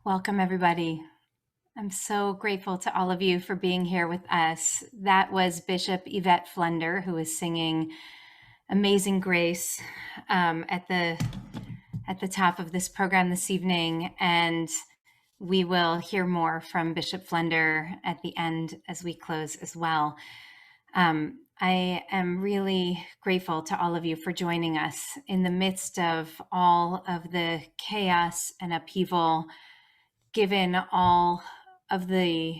Welcome, everybody. I'm so grateful to all of you for being here with us. That was Bishop Yvette Flunder, who was singing Amazing Grace at the top of this program this evening, and we will hear more from Bishop Flunder at the end as we close as well. I am really grateful to all of you for joining us in the midst of all of the chaos and upheaval, given all of the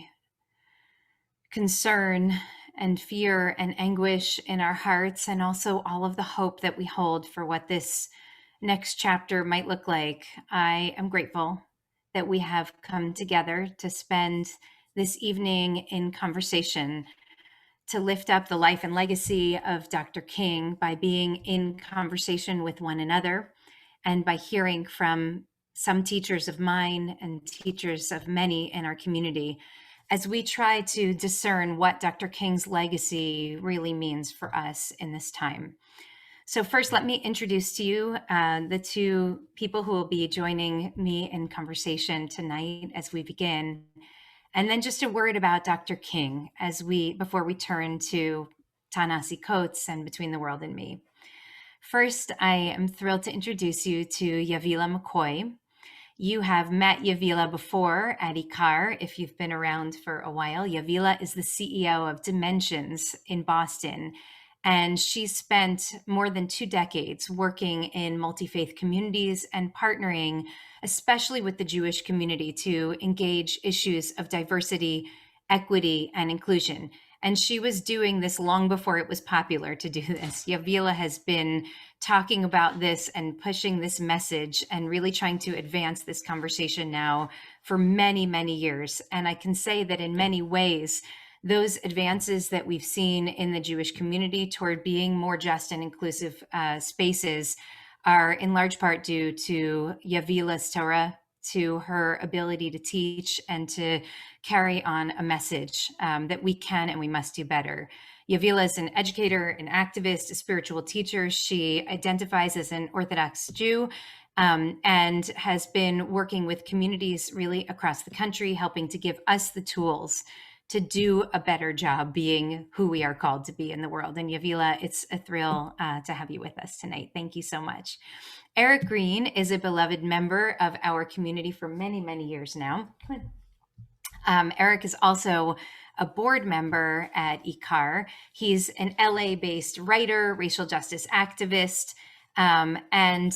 concern and fear and anguish in our hearts, and also all of the hope that we hold for what this next chapter might look like. I am grateful that we have come together to spend this evening in conversation to lift up the life and legacy of Dr. King by being in conversation with one another and by hearing from some teachers of mine and teachers of many in our community as we try to discern what Dr. King's legacy really means for us in this time. So first, let me introduce to you the two people who will be joining me in conversation tonight as we begin. And then just a word about Dr. King before we turn to Ta-Nehisi Coates and Between the World and Me. First, I am thrilled to introduce you to Javila Mccoy. You have met Yavilah before at ICAR if you've been around for a while. Yavilah is the CEO of Dimensions in Boston, and she spent more than 2 decades working in multi-faith communities and partnering, especially with the Jewish community, to engage issues of diversity, equity, and inclusion. And she was doing this long before it was popular to do this. Yavilah has been talking about this and pushing this message and really trying to advance this conversation now for many, many years. And I can say that in many ways, those advances that we've seen in the Jewish community toward being more just and inclusive spaces are in large part due to Yavilah's Torah, to her ability to teach and to carry on a message that we can and we must do better. Yavilah is an educator, an activist, a spiritual teacher. She identifies as an Orthodox Jew and has been working with communities really across the country, helping to give us the tools to do a better job being who we are called to be in the world. And Yavilah, it's a thrill to have you with us tonight. Thank you so much. Eric Greene is a beloved member of our community for many, many years now. Eric is also a board member at ICAR. He's an LA-based writer, racial justice activist, and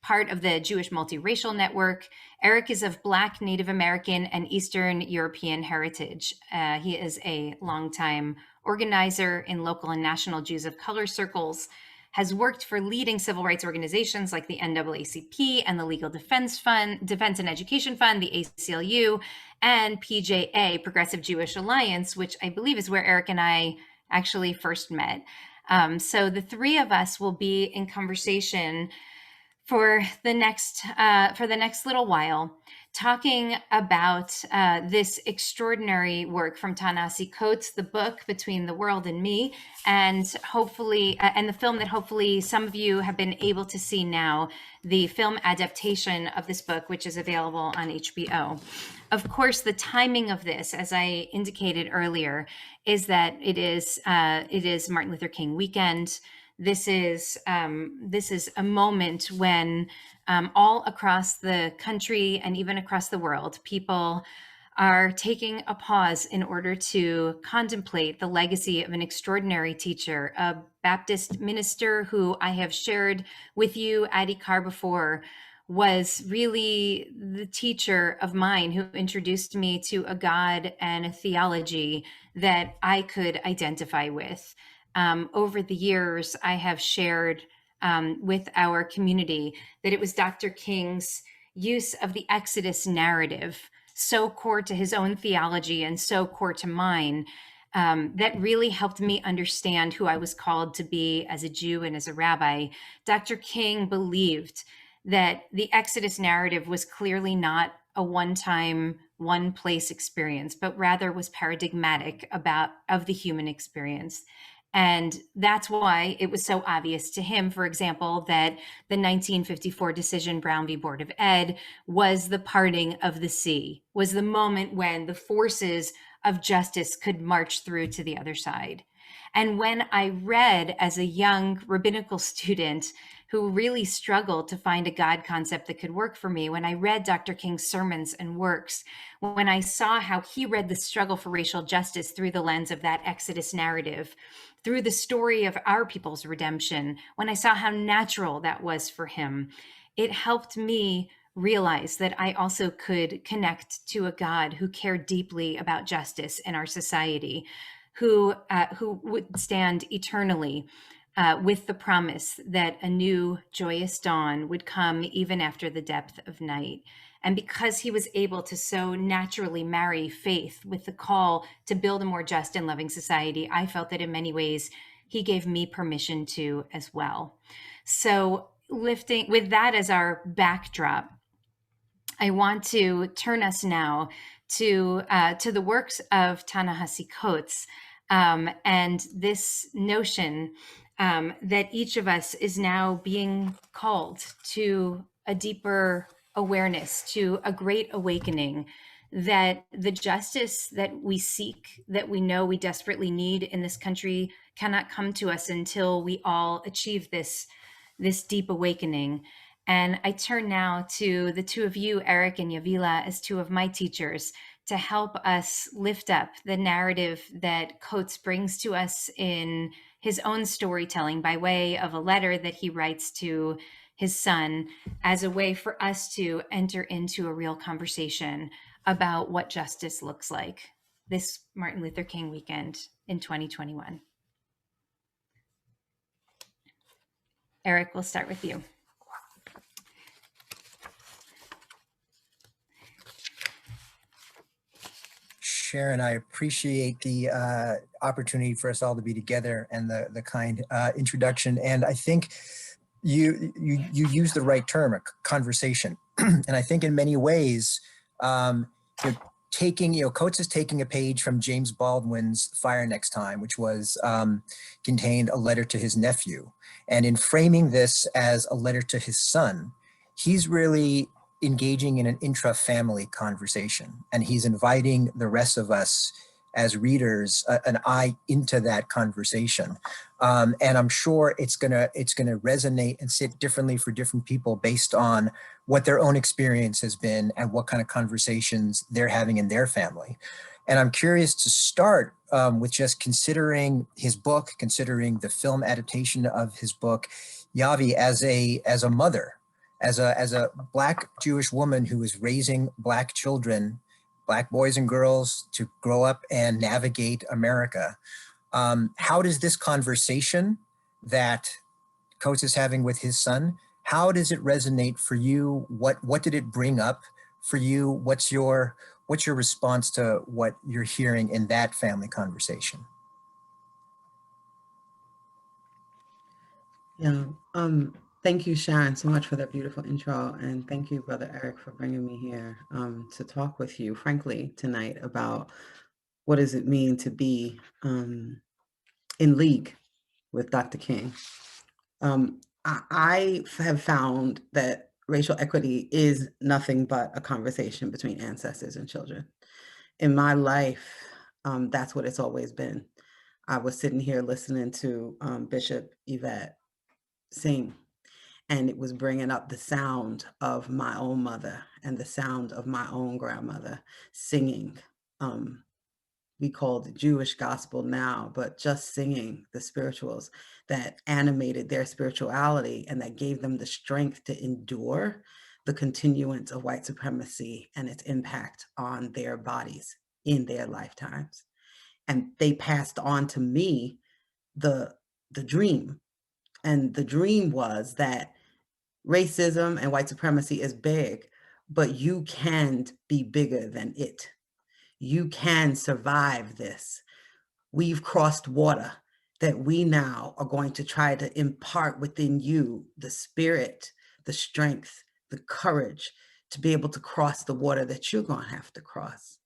part of the Jewish Multiracial Network. Eric is of Black, Native American, and Eastern European heritage. He is a longtime organizer in local and national Jews of color circles, has worked for leading civil rights organizations like the NAACP and the Legal Defense and Education Fund, the ACLU, and PJA, Progressive Jewish Alliance, which I believe is where Eric and I actually first met. So the three of us will be in conversation for the next little while, talking about this extraordinary work from Ta-Nehisi Coates, the book Between the World and Me, and hopefully, and the film that hopefully some of you have been able to see now, the film adaptation of this book, which is available on HBO. Of course, the timing of this, as I indicated earlier, is that it is Martin Luther King weekend. This is a moment when all across the country and even across the world, people are taking a pause in order to contemplate the legacy of an extraordinary teacher, a Baptist minister who I have shared with you at ICAR before, was really the teacher of mine who introduced me to a God and a theology that I could identify with. Over the years, I have shared with our community that it was Dr. King's use of the Exodus narrative, so core to his own theology and so core to mine, that really helped me understand who I was called to be as a Jew and as a rabbi. Dr. King believed that the Exodus narrative was clearly not a one-time, one-place experience, but rather was paradigmatic of the human experience. And that's why it was so obvious to him, for example, that the 1954 decision, Brown v. Board of Ed, was the parting of the sea, was the moment when the forces of justice could march through to the other side. And when I read as a young rabbinical student who really struggled to find a God concept that could work for me, when I read Dr. King's sermons and works, when I saw how he read the struggle for racial justice through the lens of that Exodus narrative, through the story of our people's redemption, when I saw how natural that was for him, it helped me realize that I also could connect to a God who cared deeply about justice in our society, who would stand eternally with the promise that a new joyous dawn would come even after the depth of night. And because he was able to so naturally marry faith with the call to build a more just and loving society, I felt that in many ways he gave me permission to as well. So, lifting with that as our backdrop, I want to turn us now to the works of Ta-Nehisi Coates, and this notion that each of us is now being called to a deeper awareness, to a great awakening, that the justice that we seek, that we know we desperately need in this country, cannot come to us until we all achieve this deep awakening. And I turn now to the two of you, Eric and Yavilah, as two of my teachers, to help us lift up the narrative that Coates brings to us in his own storytelling by way of a letter that he writes to his son, as a way for us to enter into a real conversation about what justice looks like this Martin Luther King weekend in 2021. Eric, we'll start with you. Sharon, I appreciate the opportunity for us all to be together and the kind introduction. And I think you use the right term, a conversation. And I think in many ways, Coates is taking a page from James Baldwin's Fire Next Time, which was contained a letter to his nephew. And in framing this as a letter to his son, he's really engaging in an intra-family conversation, and he's inviting the rest of us as readers an eye into that conversation, and I'm sure it's gonna resonate and sit differently for different people based on what their own experience has been and what kind of conversations they're having in their family. And I'm curious to start with just considering his book, considering the film adaptation of his book, Yavi, as a mother, as a Black Jewish woman who is raising Black children, Black boys and girls, to grow up and navigate America. How does this conversation that Coates is having with his son, how does it resonate for you? What did it bring up for you? What's your response to what you're hearing in that family conversation? Yeah. Thank you, Sharon, so much for that beautiful intro. And thank you, Brother Eric, for bringing me here to talk with you, frankly, tonight about what does it mean to be in league with Dr. King. I have found that racial equity is nothing but a conversation between ancestors and children. In my life, that's what it's always been. I was sitting here listening to Bishop Yvette sing, and it was bringing up the sound of my own mother and the sound of my own grandmother singing. We call it Jewish gospel now, but just singing the spirituals that animated their spirituality and that gave them the strength to endure the continuance of white supremacy and its impact on their bodies in their lifetimes. And they passed on to me the dream. And the dream was that racism and white supremacy is big, but you can be bigger than it. You can survive this. We've crossed water that we now are going to try to impart within you the spirit, the strength, the courage to be able to cross the water that you're going to have to cross.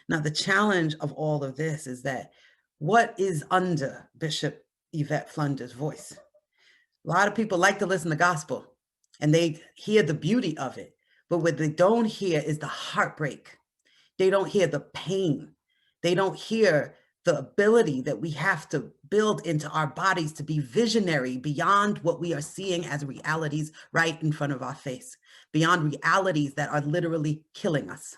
Now, the challenge of all of this is that what is under Bishop Yvette Flunder's voice. A lot of people like to listen to gospel and they hear the beauty of it, but what they don't hear is the heartbreak. They don't hear the pain. They don't hear the ability that we have to build into our bodies to be visionary beyond what we are seeing as realities right in front of our face, beyond realities that are literally killing us.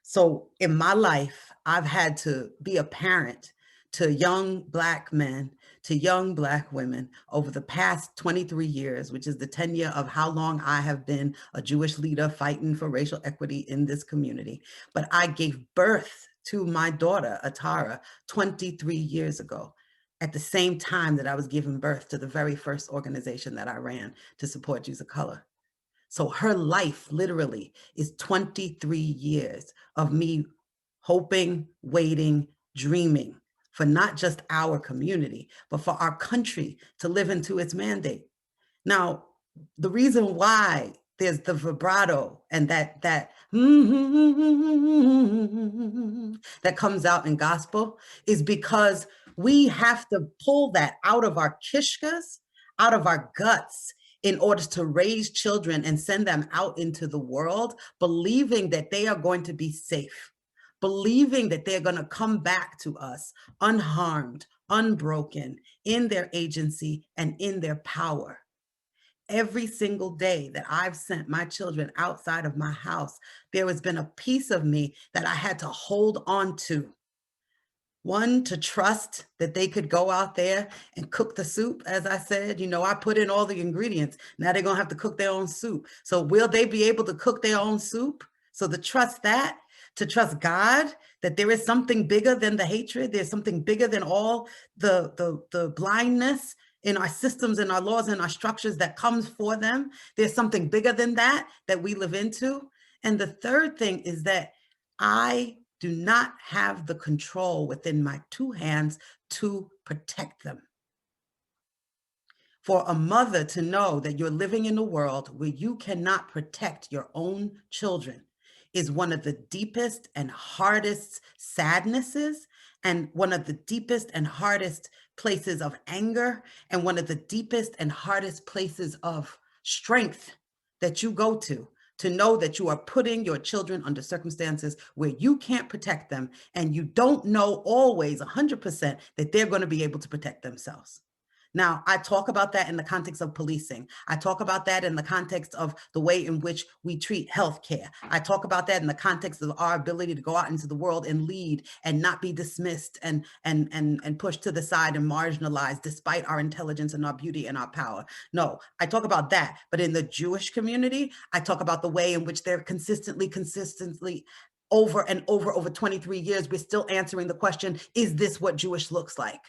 So in my life, I've had to be a parent to young Black men, to young Black women over the past 23 years, which is the tenure of how long I have been a Jewish leader fighting for racial equity in this community. But I gave birth to my daughter, Atara, 23 years ago, at the same time that I was giving birth to the very first organization that I ran to support Jews of color. So her life literally is 23 years of me hoping, waiting, dreaming for not just our community, but for our country to live into its mandate. Now, the reason why there's the vibrato and that that comes out in gospel is because we have to pull that out of our kishkas, out of our guts, in order to raise children and send them out into the world, believing that they are going to be safe, believing that they're going to come back to us unharmed, unbroken, in their agency and in their power. Every single day that I've sent my children outside of my house, there has been a piece of me that I had to hold on to. One, to trust that they could go out there and cook the soup. As I said, you know, I put in all the ingredients. Now they're going to have to cook their own soup. So will they be able to cook their own soup? So to trust that, to trust God, that there is something bigger than the hatred. There's something bigger than all the blindness in our systems and our laws and our structures that comes for them. There's something bigger than that we live into. And the third thing is that I do not have the control within my two hands to protect them. For a mother to know that you're living in a world where you cannot protect your own children is one of the deepest and hardest sadnesses, and one of the deepest and hardest places of anger, and one of the deepest and hardest places of strength that you go to know that you are putting your children under circumstances where you can't protect them, and you don't know always 100% that they're going to be able to protect themselves. Now, I talk about that in the context of policing. I talk about that in the context of the way in which we treat healthcare. I talk about that in the context of our ability to go out into the world and lead and not be dismissed and pushed to the side and marginalized despite our intelligence and our beauty and our power. No, I talk about that. But in the Jewish community, I talk about the way in which they're consistently over and over 23 years, we're still answering the question, is this what Jewish looks like?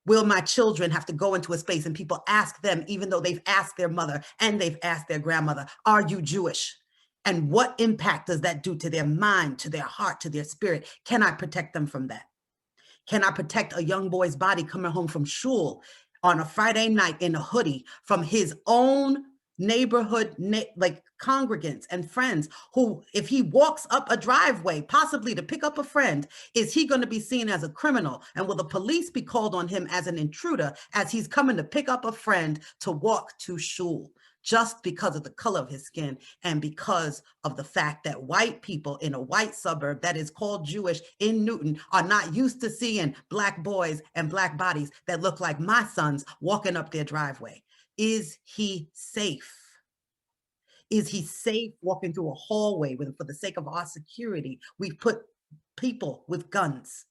Will my children have to go into a space and people ask them, even though they've asked their mother and they've asked their grandmother, are you Jewish? And what impact does that do to their mind, to their heart, to their spirit? Can I protect them from that? Can I protect a young boy's body coming home from shul on a Friday night in a hoodie from his own neighborhood, like congregants and friends, who, if he walks up a driveway, possibly to pick up a friend, is he going to be seen as a criminal? And will the police be called on him as an intruder as he's coming to pick up a friend to walk to shul? Just because of the color of his skin and because of the fact that white people in a white suburb that is called Jewish in Newton are not used to seeing Black boys and Black bodies that look like my sons walking up their driveway. Is he safe? Is he safe walking through a hallway for the sake of our security? We've put people with guns.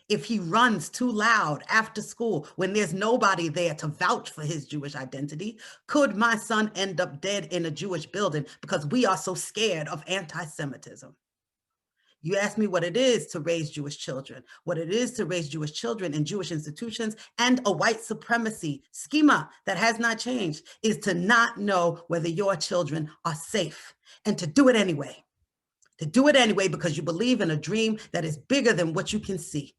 If he runs too loud after school when there's nobody there to vouch for his Jewish identity, could my son end up dead in a Jewish building because we are so scared of anti-Semitism? You ask me what it is to raise Jewish children, what it is to raise Jewish children in Jewish institutions, and a white supremacy schema that has not changed is to not know whether your children are safe and to do it anyway. To do it anyway because you believe in a dream that is bigger than what you can see.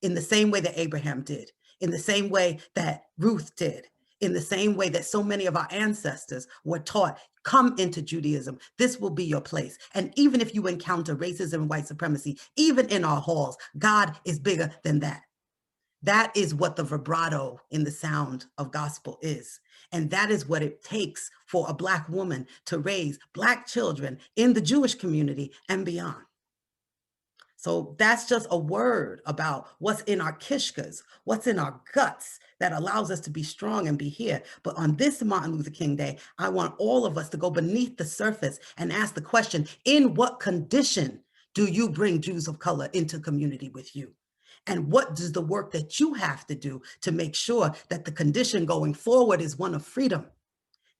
In the same way that Abraham did, in the same way that Ruth did, in the same way that so many of our ancestors were taught, come into Judaism, this will be your place. And even if you encounter racism and white supremacy, even in our halls, God is bigger than that. That is what the vibrato in the sound of gospel is. And that is what it takes for a Black woman to raise Black children in the Jewish community and beyond. So that's just a word about what's in our kishkas, what's in our guts that allows us to be strong and be here. But on this Martin Luther King Day, I want all of us to go beneath the surface and ask the question, in what condition do you bring Jews of color into community with you? And what does the work that you have to do to make sure that the condition going forward is one of freedom?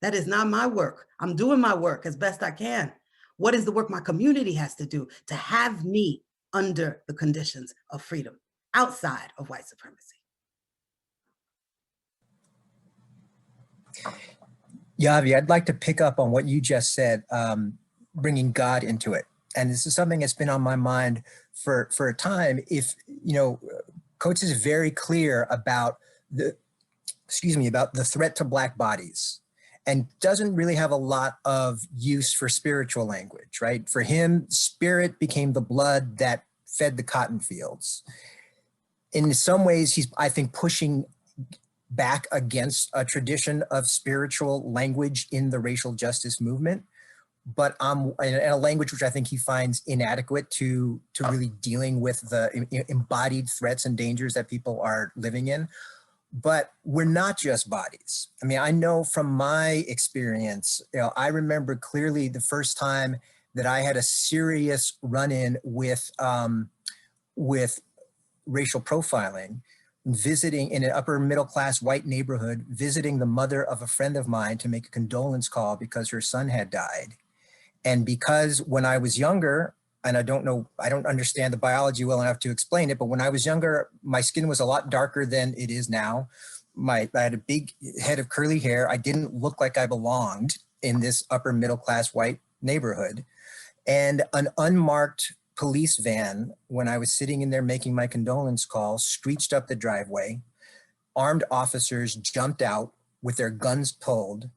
That is not my work. I'm doing my work as best I can. What is the work my community has to do to have me under the conditions of freedom outside of white supremacy? Yavi, I'd like to pick up on what you just said, bringing God into it. And this is something that's been on my mind for a time. If, Coates is very clear about about the threat to Black bodies and doesn't really have a lot of use for spiritual language, right? For him, spirit became the blood that fed the cotton fields. In some ways, he's, I think, pushing back against a tradition of spiritual language in the racial justice movement, but in a language which I think he finds inadequate to really dealing with the embodied threats and dangers that people are living in. But we're not just bodies. I mean, I know from my experience, I remember clearly the first time that I had a serious run-in with racial profiling, visiting in an upper middle class white neighborhood, visiting the mother of a friend of mine to make a condolence call because her son had died. And because when I was younger, and I don't understand the biology well enough to explain it, but when I was younger, my skin was a lot darker than it is now. I had a big head of curly hair. I didn't look like I belonged in this upper middle class white neighborhood. And an unmarked police van, when I was sitting in there making my condolence call, screeched up the driveway. Armed officers jumped out with their guns pulled,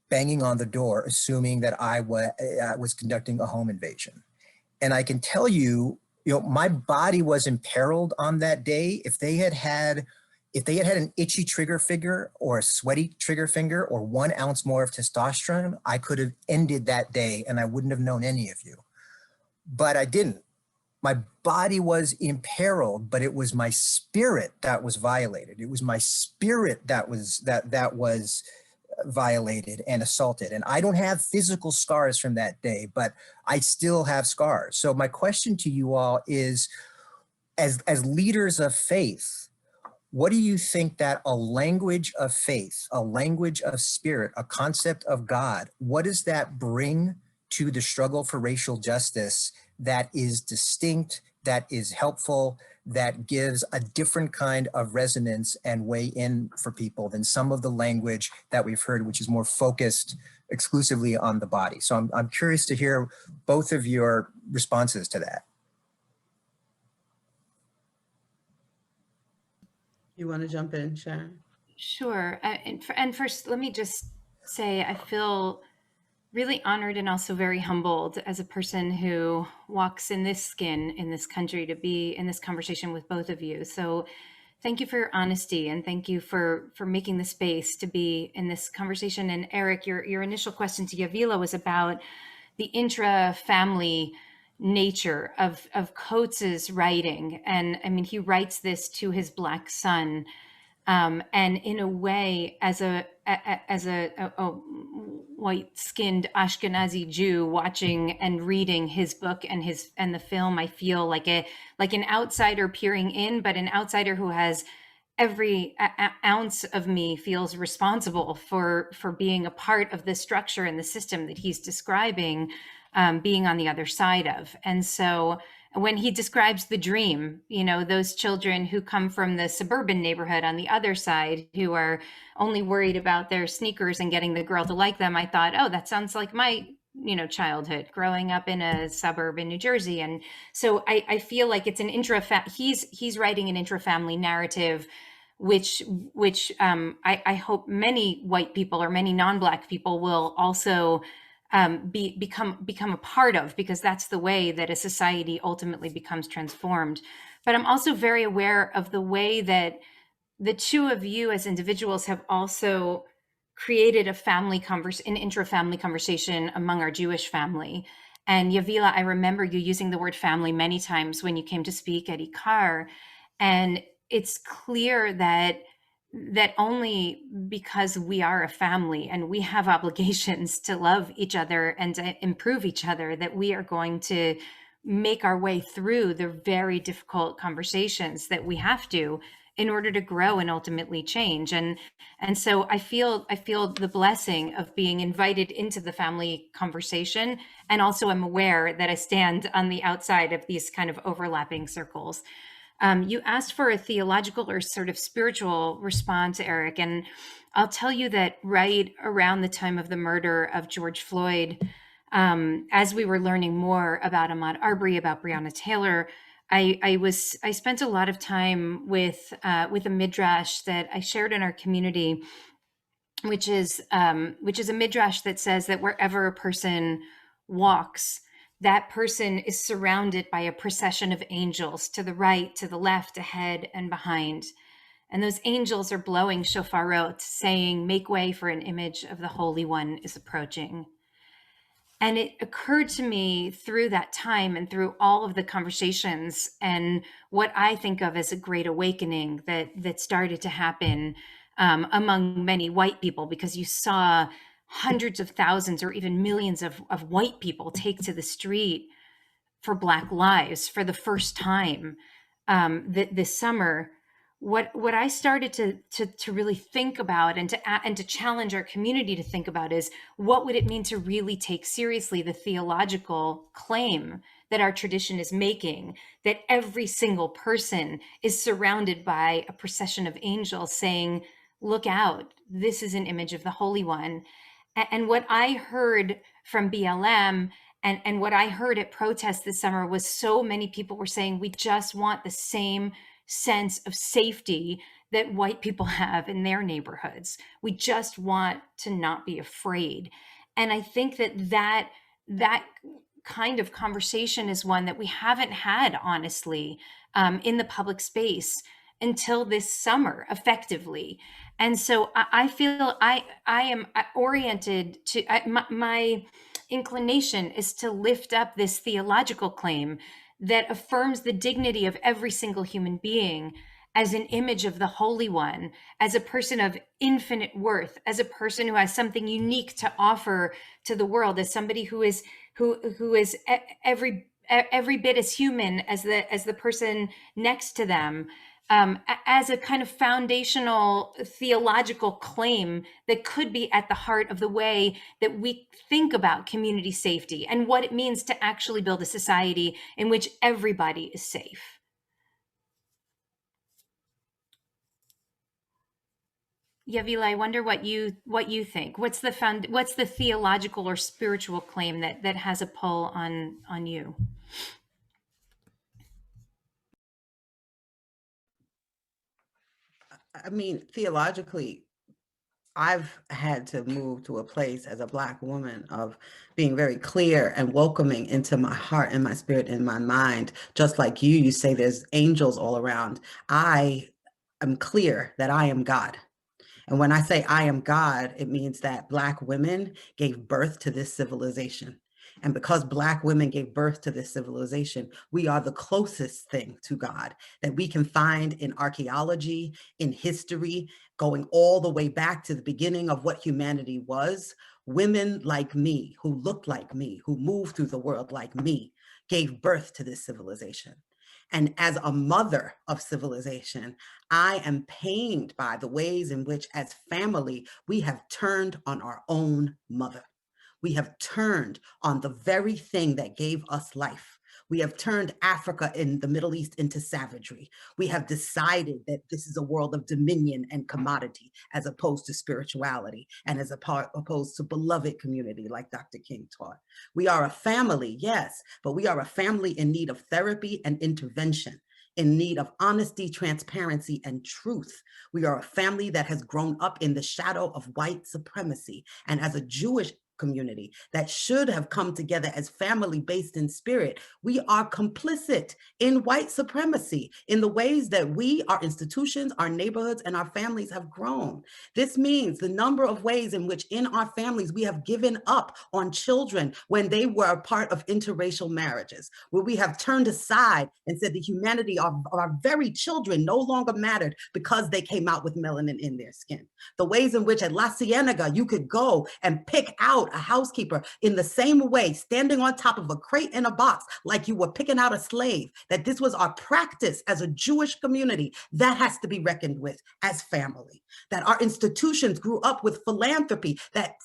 banging on the door, assuming that I was conducting a home invasion. And I can tell you, my body was imperiled on that day. If they had an itchy trigger finger or a sweaty trigger finger or 1 ounce more of testosterone, I could have ended that day and I wouldn't have known any of you. But I didn't. My body was imperiled, but it was my spirit that was violated. It was my spirit that was violated and assaulted. And I don't have physical scars from that day, but I still have scars. So my question to you all is, as leaders of faith, what do you think that a language of faith, a language of spirit, a concept of God, what does that bring to the struggle for racial justice that is distinct, that is helpful, that gives a different kind of resonance and way in for people than some of the language that we've heard, which is more focused exclusively on the body? So I'm curious to hear both of your responses to that. You want to jump in, Sharon? Sure. And first, let me just say I feel really honored and also very humbled as a person who walks in this skin in this country to be in this conversation with both of you. So thank you for your honesty and thank you for making the space to be in this conversation. And Eric, your initial question to Yavilah was about the intra-family nature of Coates's writing. And I mean, he writes this to his Black son. And in a way, as a white-skinned Ashkenazi Jew watching and reading his book and the film, I feel like an outsider peering in, but an outsider who has every ounce of me feels responsible for being a part of the structure and the system that he's describing, being on the other side of. And so when he describes the dream, those children who come from the suburban neighborhood on the other side, who are only worried about their sneakers and getting the girl to like them, I thought, oh, that sounds like my, childhood growing up in a suburb in New Jersey. And so I feel like it's an he's writing an intra-family narrative, which I hope many white people or many non-Black people will also become a part of, because that's the way that a society ultimately becomes transformed. But I'm also very aware of the way that the two of you as individuals have also created an intra-family conversation among our Jewish family. And Yavilah, I remember you using the word family many times when you came to speak at Ikar. And it's clear that only because we are a family and we have obligations to love each other and to improve each other, that we are going to make our way through the very difficult conversations that we have to in order to grow and ultimately change. And so I feel the blessing of being invited into the family conversation, and also I'm aware that I stand on the outside of these kind of overlapping circles. You asked for a theological or sort of spiritual response, Eric, and I'll tell you that right around the time of the murder of George Floyd, as we were learning more about Ahmaud Arbery, about Breonna Taylor, I spent a lot of time with a midrash that I shared in our community, which is a midrash that says that wherever a person walks, that person is surrounded by a procession of angels to the right, to the left, ahead, and behind. And those angels are blowing shofarot, saying, "Make way, for an image of the Holy One is approaching." And it occurred to me through that time and through all of the conversations and what I think of as a great awakening that started to happen among many white people, because you saw hundreds of thousands or even millions of white people take to the street for Black lives for the first time this summer. What I started to really think about and to challenge our community to think about is, what would it mean to really take seriously the theological claim that our tradition is making, that every single person is surrounded by a procession of angels saying, "Look out, this is an image of the Holy One." And what I heard from BLM and what I heard at protests this summer was so many people were saying, we just want the same sense of safety that white people have in their neighborhoods. We just want to not be afraid. And I think that kind of conversation is one that we haven't had, honestly, in the public space until this summer, effectively. And so I feel I am oriented to my inclination is to lift up this theological claim that affirms the dignity of every single human being as an image of the Holy One, as a person of infinite worth, as a person who has something unique to offer to the world, as somebody who is every bit as human as the person next to them, as a kind of foundational theological claim that could be at the heart of the way that we think about community safety and what it means to actually build a society in which everybody is safe. Yavilah, I wonder what you think. What's the theological or spiritual claim that has a pull on you? I mean, theologically, I've had to move to a place as a Black woman of being very clear and welcoming into my heart and my spirit and my mind. Just like you say there's angels all around. I am clear that I am God. And when I say I am God, it means that Black women gave birth to this civilization. And because Black women gave birth to this civilization, we are the closest thing to God that we can find in archaeology, in history, going all the way back to the beginning of what humanity was. Women like me, who looked like me, who moved through the world like me, gave birth to this civilization. And as a mother of civilization, I am pained by the ways in which, as family, we have turned on our own mother. We have turned on the very thing that gave us life. We have turned Africa in the Middle East into savagery. We have decided that this is a world of dominion and commodity as opposed to spirituality and as opposed to beloved community, like Dr. King taught. We are a family, yes, but we are a family in need of therapy and intervention, in need of honesty, transparency, and truth. We are a family that has grown up in the shadow of white supremacy. And as a Jewish community that should have come together as family based in spirit, we are complicit in white supremacy in the ways that we, our institutions, our neighborhoods, and our families have grown. This means the number of ways in which in our families we have given up on children when they were a part of interracial marriages, where we have turned aside and said the humanity of our very children no longer mattered because they came out with melanin in their skin. The ways in which at La Cienega you could go and pick out a housekeeper in the same way, standing on top of a crate in a box like you were picking out a slave, that this was our practice as a Jewish community, that has to be reckoned with as family. That our institutions grew up with philanthropy that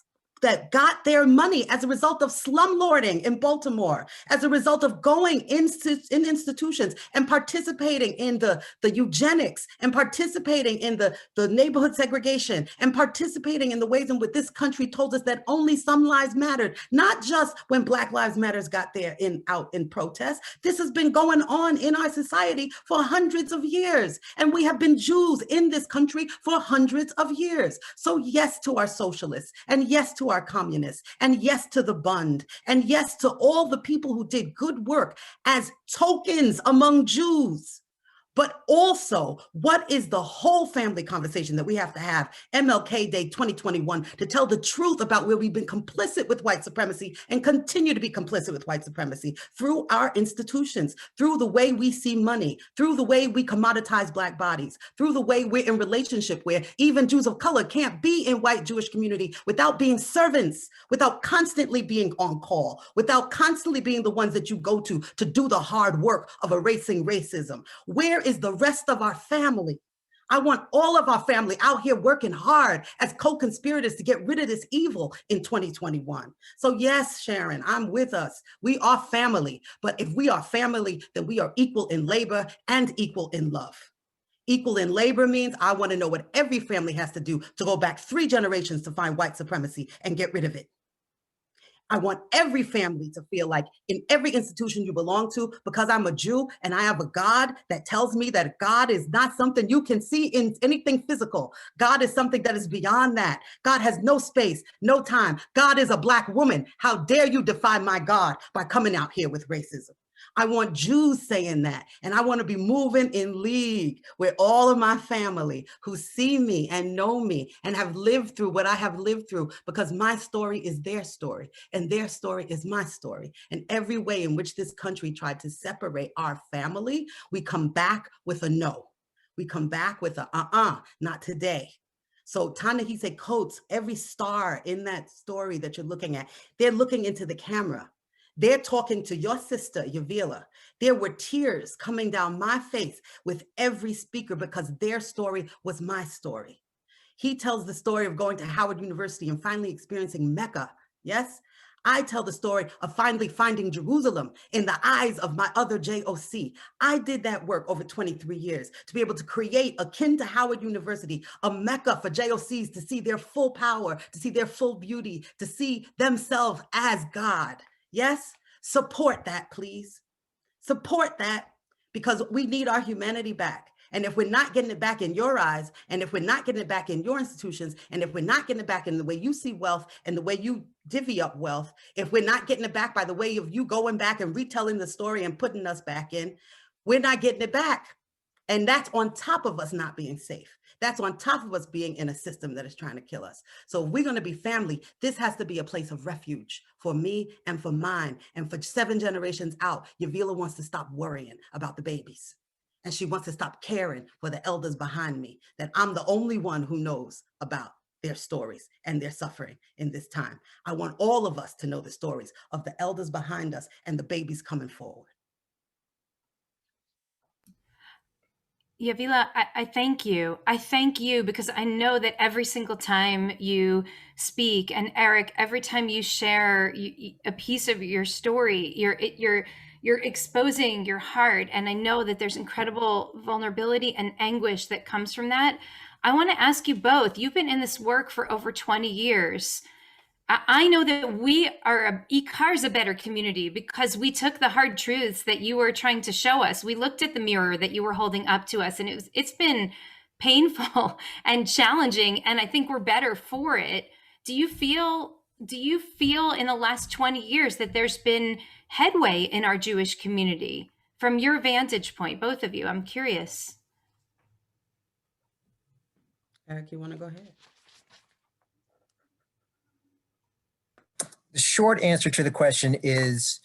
got their money as a result of slumlording in Baltimore, as a result of going in institutions and participating in the eugenics and participating in the neighborhood segregation and participating in the ways in which this country told us that only some lives mattered, not just when Black Lives Matters got there out in protest. This has been going on in our society for hundreds of years. And we have been Jews in this country for hundreds of years. So yes to our socialists, and yes to our communists, and yes to the Bund, and yes to all the people who did good work as tokens among Jews. But also, what is the whole family conversation that we have to have MLK Day 2021 to tell the truth about where we've been complicit with white supremacy and continue to be complicit with white supremacy through our institutions, through the way we see money, through the way we commoditize Black bodies, through the way we're in relationship where even Jews of color can't be in white Jewish community without being servants, without constantly being on call, without constantly being the ones that you go to do the hard work of erasing racism. Where is the rest of our family? I want all of our family out here working hard as co-conspirators to get rid of this evil in 2021. So yes, Sharon, I'm with us. We are family, but if we are family, then we are equal in labor and equal in love. Equal in labor means I want to know what every family has to do to go back 3 generations to find white supremacy and get rid of it. I want every family to feel like in every institution you belong to, because I'm a Jew and I have a God that tells me that God is not something you can see in anything physical. God is something that is beyond that. God has no space, no time. God is a Black woman. How dare you defy my God by coming out here with racism? I want Jews saying that. And I want to be moving in league with all of my family who see me and know me and have lived through what I have lived through, because my story is their story and their story is my story. And every way in which this country tried to separate our family, we come back with a no. We come back with a not today. So Ta-Nehisi Coates, every star in that story that you're looking at, they're looking into the camera. They're talking to your sister, Yavilah. There were tears coming down my face with every speaker because their story was my story. He tells the story of going to Howard University and finally experiencing Mecca, yes? I tell the story of finally finding Jerusalem in the eyes of my other JOC. I did that work over 23 years to be able to create, akin to Howard University, a Mecca for JOCs to see their full power, to see their full beauty, to see themselves as God. Yes, support that, please. Support that, because we need our humanity back. And if we're not getting it back in your eyes, and if we're not getting it back in your institutions, and if we're not getting it back in the way you see wealth and the way you divvy up wealth, if we're not getting it back by the way of you going back and retelling the story and putting us back in, we're not getting it back. And that's on top of us not being safe. That's on top of us being in a system that is trying to kill us. So if we're going to be family, this has to be a place of refuge for me and for mine. And for 7 generations out, Yavilah wants to stop worrying about the babies. And she wants to stop caring for the elders behind me, that I'm the only one who knows about their stories and their suffering in this time. I want all of us to know the stories of the elders behind us and the babies coming forward. Yavilah, I thank you. I thank you because I know that every single time you speak, and Eric, every time you share a piece of your story, you're exposing your heart. And I know that there's incredible vulnerability and anguish that comes from that. I want to ask you both. You've been in this work for over 20 years. I know that we are IKAR's a better community because we took the hard truths that you were trying to show us. We looked at the mirror that you were holding up to us, and it's been painful and challenging, and I think we're better for it. Do you feel do you feel in the last 20 years that there's been headway in our Jewish community from your vantage point, both of you? I'm curious. Eric, you want to go ahead? The short answer to the question is,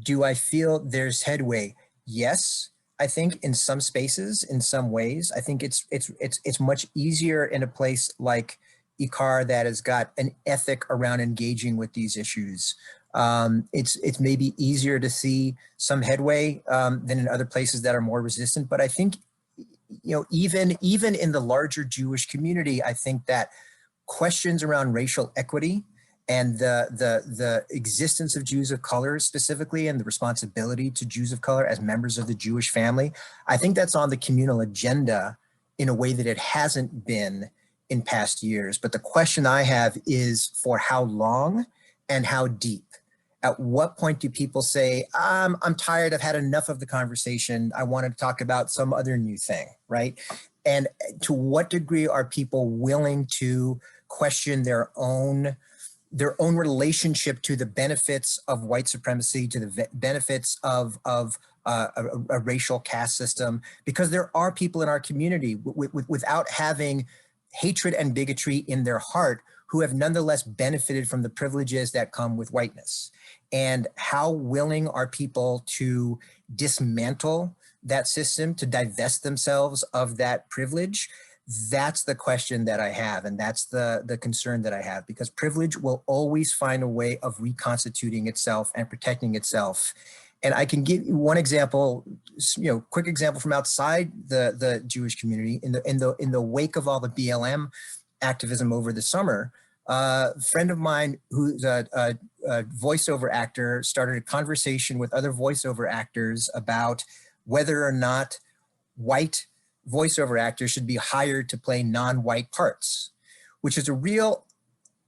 do I feel there's headway? Yes, I think in some spaces, in some ways. I think it's much easier in a place like ICAR that has got an ethic around engaging with these issues. It's maybe easier to see some headway than in other places that are more resistant. But I think, even in the larger Jewish community, I think that questions around racial equity and the existence of Jews of color specifically, and the responsibility to Jews of color as members of the Jewish family, I think that's on the communal agenda in a way that it hasn't been in past years. But the question I have is, for how long and how deep? At what point do people say, I'm tired, I've had enough of the conversation, I want to talk about some other new thing, right? And to what degree are people willing to question their own relationship to the benefits of white supremacy, to the benefits of a racial caste system? Because there are people in our community without having hatred and bigotry in their heart who have nonetheless benefited from the privileges that come with whiteness. And how willing are people to dismantle that system, to divest themselves of that privilege? That's the question that I have, and that's the concern that I have, because privilege will always find a way of reconstituting itself and protecting itself. And I can give you one example, quick example from outside the Jewish community. In the wake of all the BLM activism over the summer, a friend of mine who's a voiceover actor started a conversation with other voiceover actors about whether or not white voiceover actors should be hired to play non-white parts, which is a real,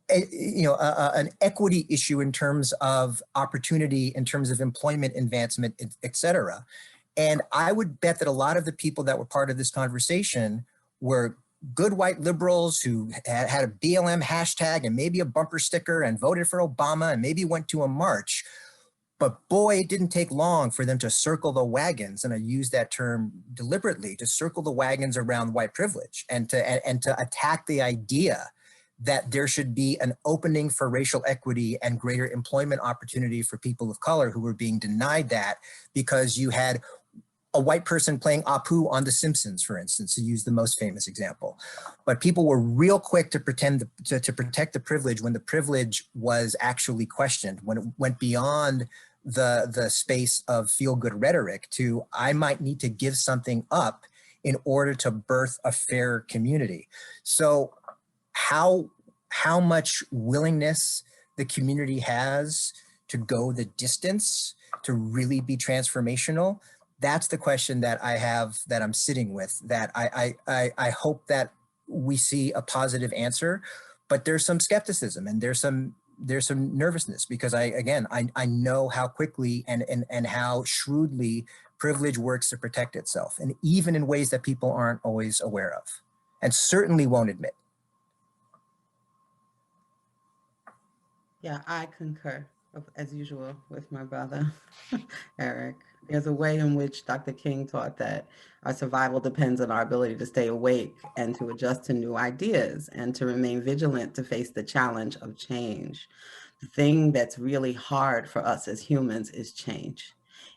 an equity issue in terms of opportunity, in terms of employment advancement, et cetera. And I would bet that a lot of the people that were part of this conversation were good white liberals who had a BLM hashtag and maybe a bumper sticker and voted for Obama and maybe went to a march. But boy, it didn't take long for them to circle the wagons, and I use that term deliberately, to circle the wagons around white privilege and to attack the idea that there should be an opening for racial equity and greater employment opportunity for people of color who were being denied that because you had a white person playing Apu on The Simpsons, for instance, to use the most famous example. But people were real quick to pretend to protect the privilege when the privilege was actually questioned, when it went beyond the space of feel-good rhetoric to, I might need to give something up in order to birth a fair community. So how much willingness the community has to go the distance, to really be transformational, that's the question that I have, that I'm sitting with, that I hope that we see a positive answer, but there's some skepticism and there's some nervousness, because I know how quickly and how shrewdly privilege works to protect itself, and even in ways that people aren't always aware of and certainly won't admit. Yeah, I concur, as usual, with my brother, Eric. There's a way in which Dr. King taught that our survival depends on our ability to stay awake and to adjust to new ideas and to remain vigilant to face the challenge of change. The thing that's really hard for us as humans is change.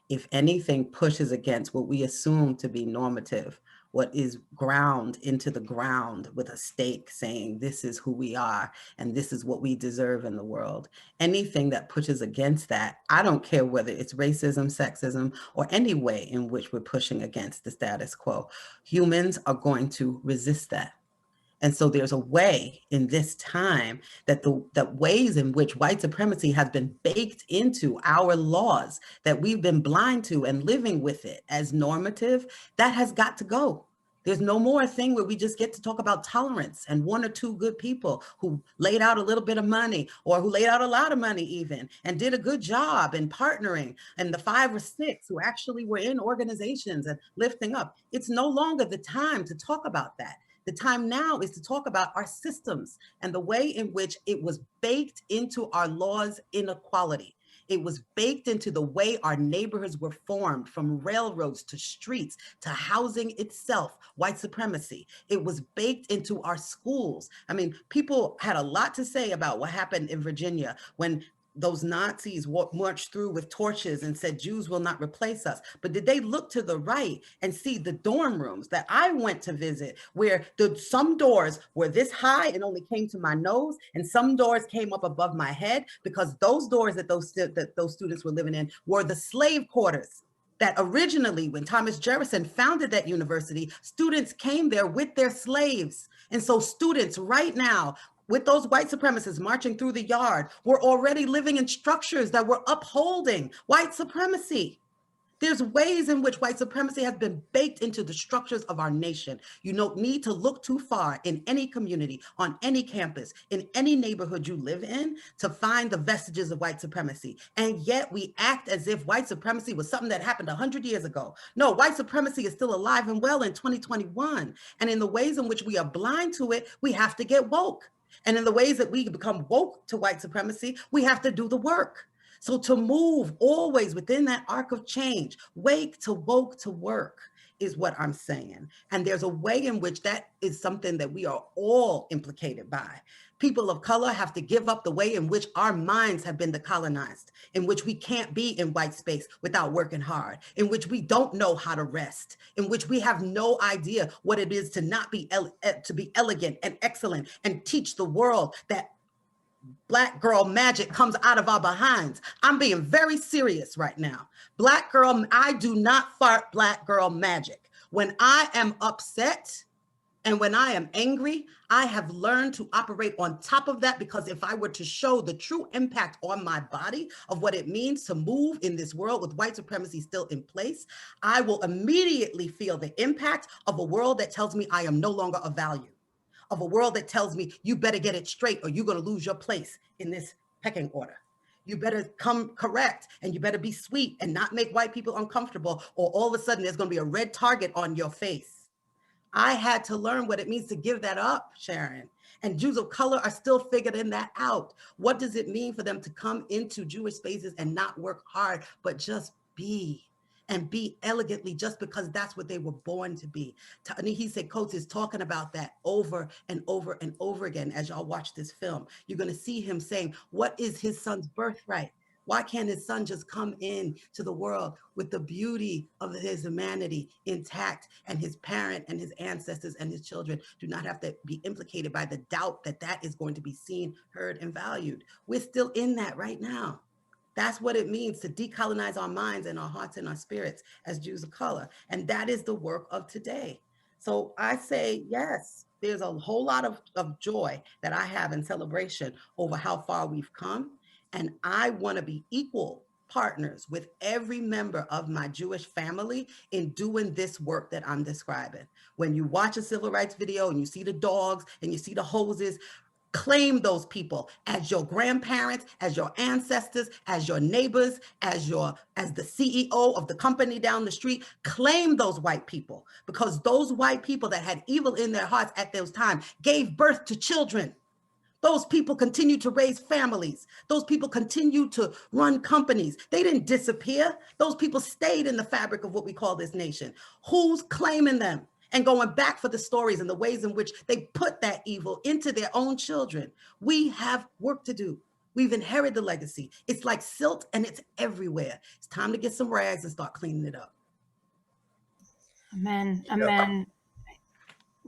If anything pushes against what we assume to be normative, what is ground into the ground with a stake saying this is who we are and this is what we deserve in the world. Anything that pushes against that, I don't care whether it's racism, sexism, or any way in which we're pushing against the status quo, humans are going to resist that. And so there's a way in this time that that ways in which white supremacy has been baked into our laws, that we've been blind to and living with it as normative, that has got to go. There's no more thing where we just get to talk about tolerance and one or two good people who laid out a little bit of money, or who laid out a lot of money even, and did a good job in partnering, and the 5 or 6 who actually were in organizations and lifting up. It's no longer the time to talk about that. The time now is to talk about our systems and the way in which it was baked into our laws inequality. It was baked into the way our neighborhoods were formed, from railroads to streets to housing itself, white supremacy. It was baked into our schools. I mean, people had a lot to say about what happened in Virginia when those Nazis marched through with torches and said, Jews will not replace us. But did they look to the right and see the dorm rooms that I went to visit, where some doors were this high and only came to my nose, and some doors came up above my head, because those doors that those students were living in were the slave quarters. That originally, when Thomas Jefferson founded that university, students came there with their slaves. And so students right now, with those white supremacists marching through the yard, were already living in structures that were upholding white supremacy. There's ways in which white supremacy has been baked into the structures of our nation. You don't need to look too far in any community, on any campus, in any neighborhood you live in, to find the vestiges of white supremacy. And yet we act as if white supremacy was something that happened 100 years ago. No, white supremacy is still alive and well in 2021. And in the ways in which we are blind to it, we have to get woke. And in the ways that we become woke to white supremacy, we have to do the work. So to move always within that arc of change, wake to woke to work, is what I'm saying. And there's a way in which that is something that we are all implicated by. People of color have to give up the way in which our minds have been decolonized, in which we can't be in white space without working hard, in which we don't know how to rest, in which we have no idea what it is to not be to be elegant and excellent and teach the world that Black girl magic comes out of our behinds. I'm being very serious right now. Black girl, I do not fart Black girl magic. When I am upset and when I am angry, I have learned to operate on top of that, because if I were to show the true impact on my body of what it means to move in this world with white supremacy still in place, I will immediately feel the impact of a world that tells me I am no longer of value, of a world that tells me you better get it straight or you're going to lose your place in this pecking order. You better come correct, and you better be sweet and not make white people uncomfortable, or all of a sudden there's going to be a red target on your face. I had to learn what it means to give that up, Sharon. And Jews of color are still figuring that out. What does it mean for them to come into Jewish spaces and not work hard, but just be? And be elegantly, just because that's what they were born to be. Ta-Nehisi Coates is talking about that over and over and over again as y'all watch this film. You're going to see him saying, what is his son's birthright? Why can't his son just come in to the world with the beauty of his humanity intact, and his parent and his ancestors and his children do not have to be implicated by the doubt that that is going to be seen, heard, and valued? We're still in that right now. That's what it means to decolonize our minds and our hearts and our spirits as Jews of color. And that is the work of today. So I say, yes, there's a whole lot of joy that I have in celebration over how far we've come. And I want to be equal partners with every member of my Jewish family in doing this work that I'm describing. When you watch a civil rights video and you see the dogs and you see the hoses, claim those people as your grandparents, as your ancestors, as your neighbors, as the CEO of the company down the street. Claim those white people, because those white people that had evil in their hearts at those times gave birth to children. Those people continue to raise families. Those people continue to run companies. They didn't disappear. Those people stayed in the fabric of what we call this nation. Who's claiming them and going back for the stories and the ways in which they put that evil into their own children? We have work to do. We've inherited the legacy. It's like silt and it's everywhere. It's time to get some rags and start cleaning it up. Amen. Amen.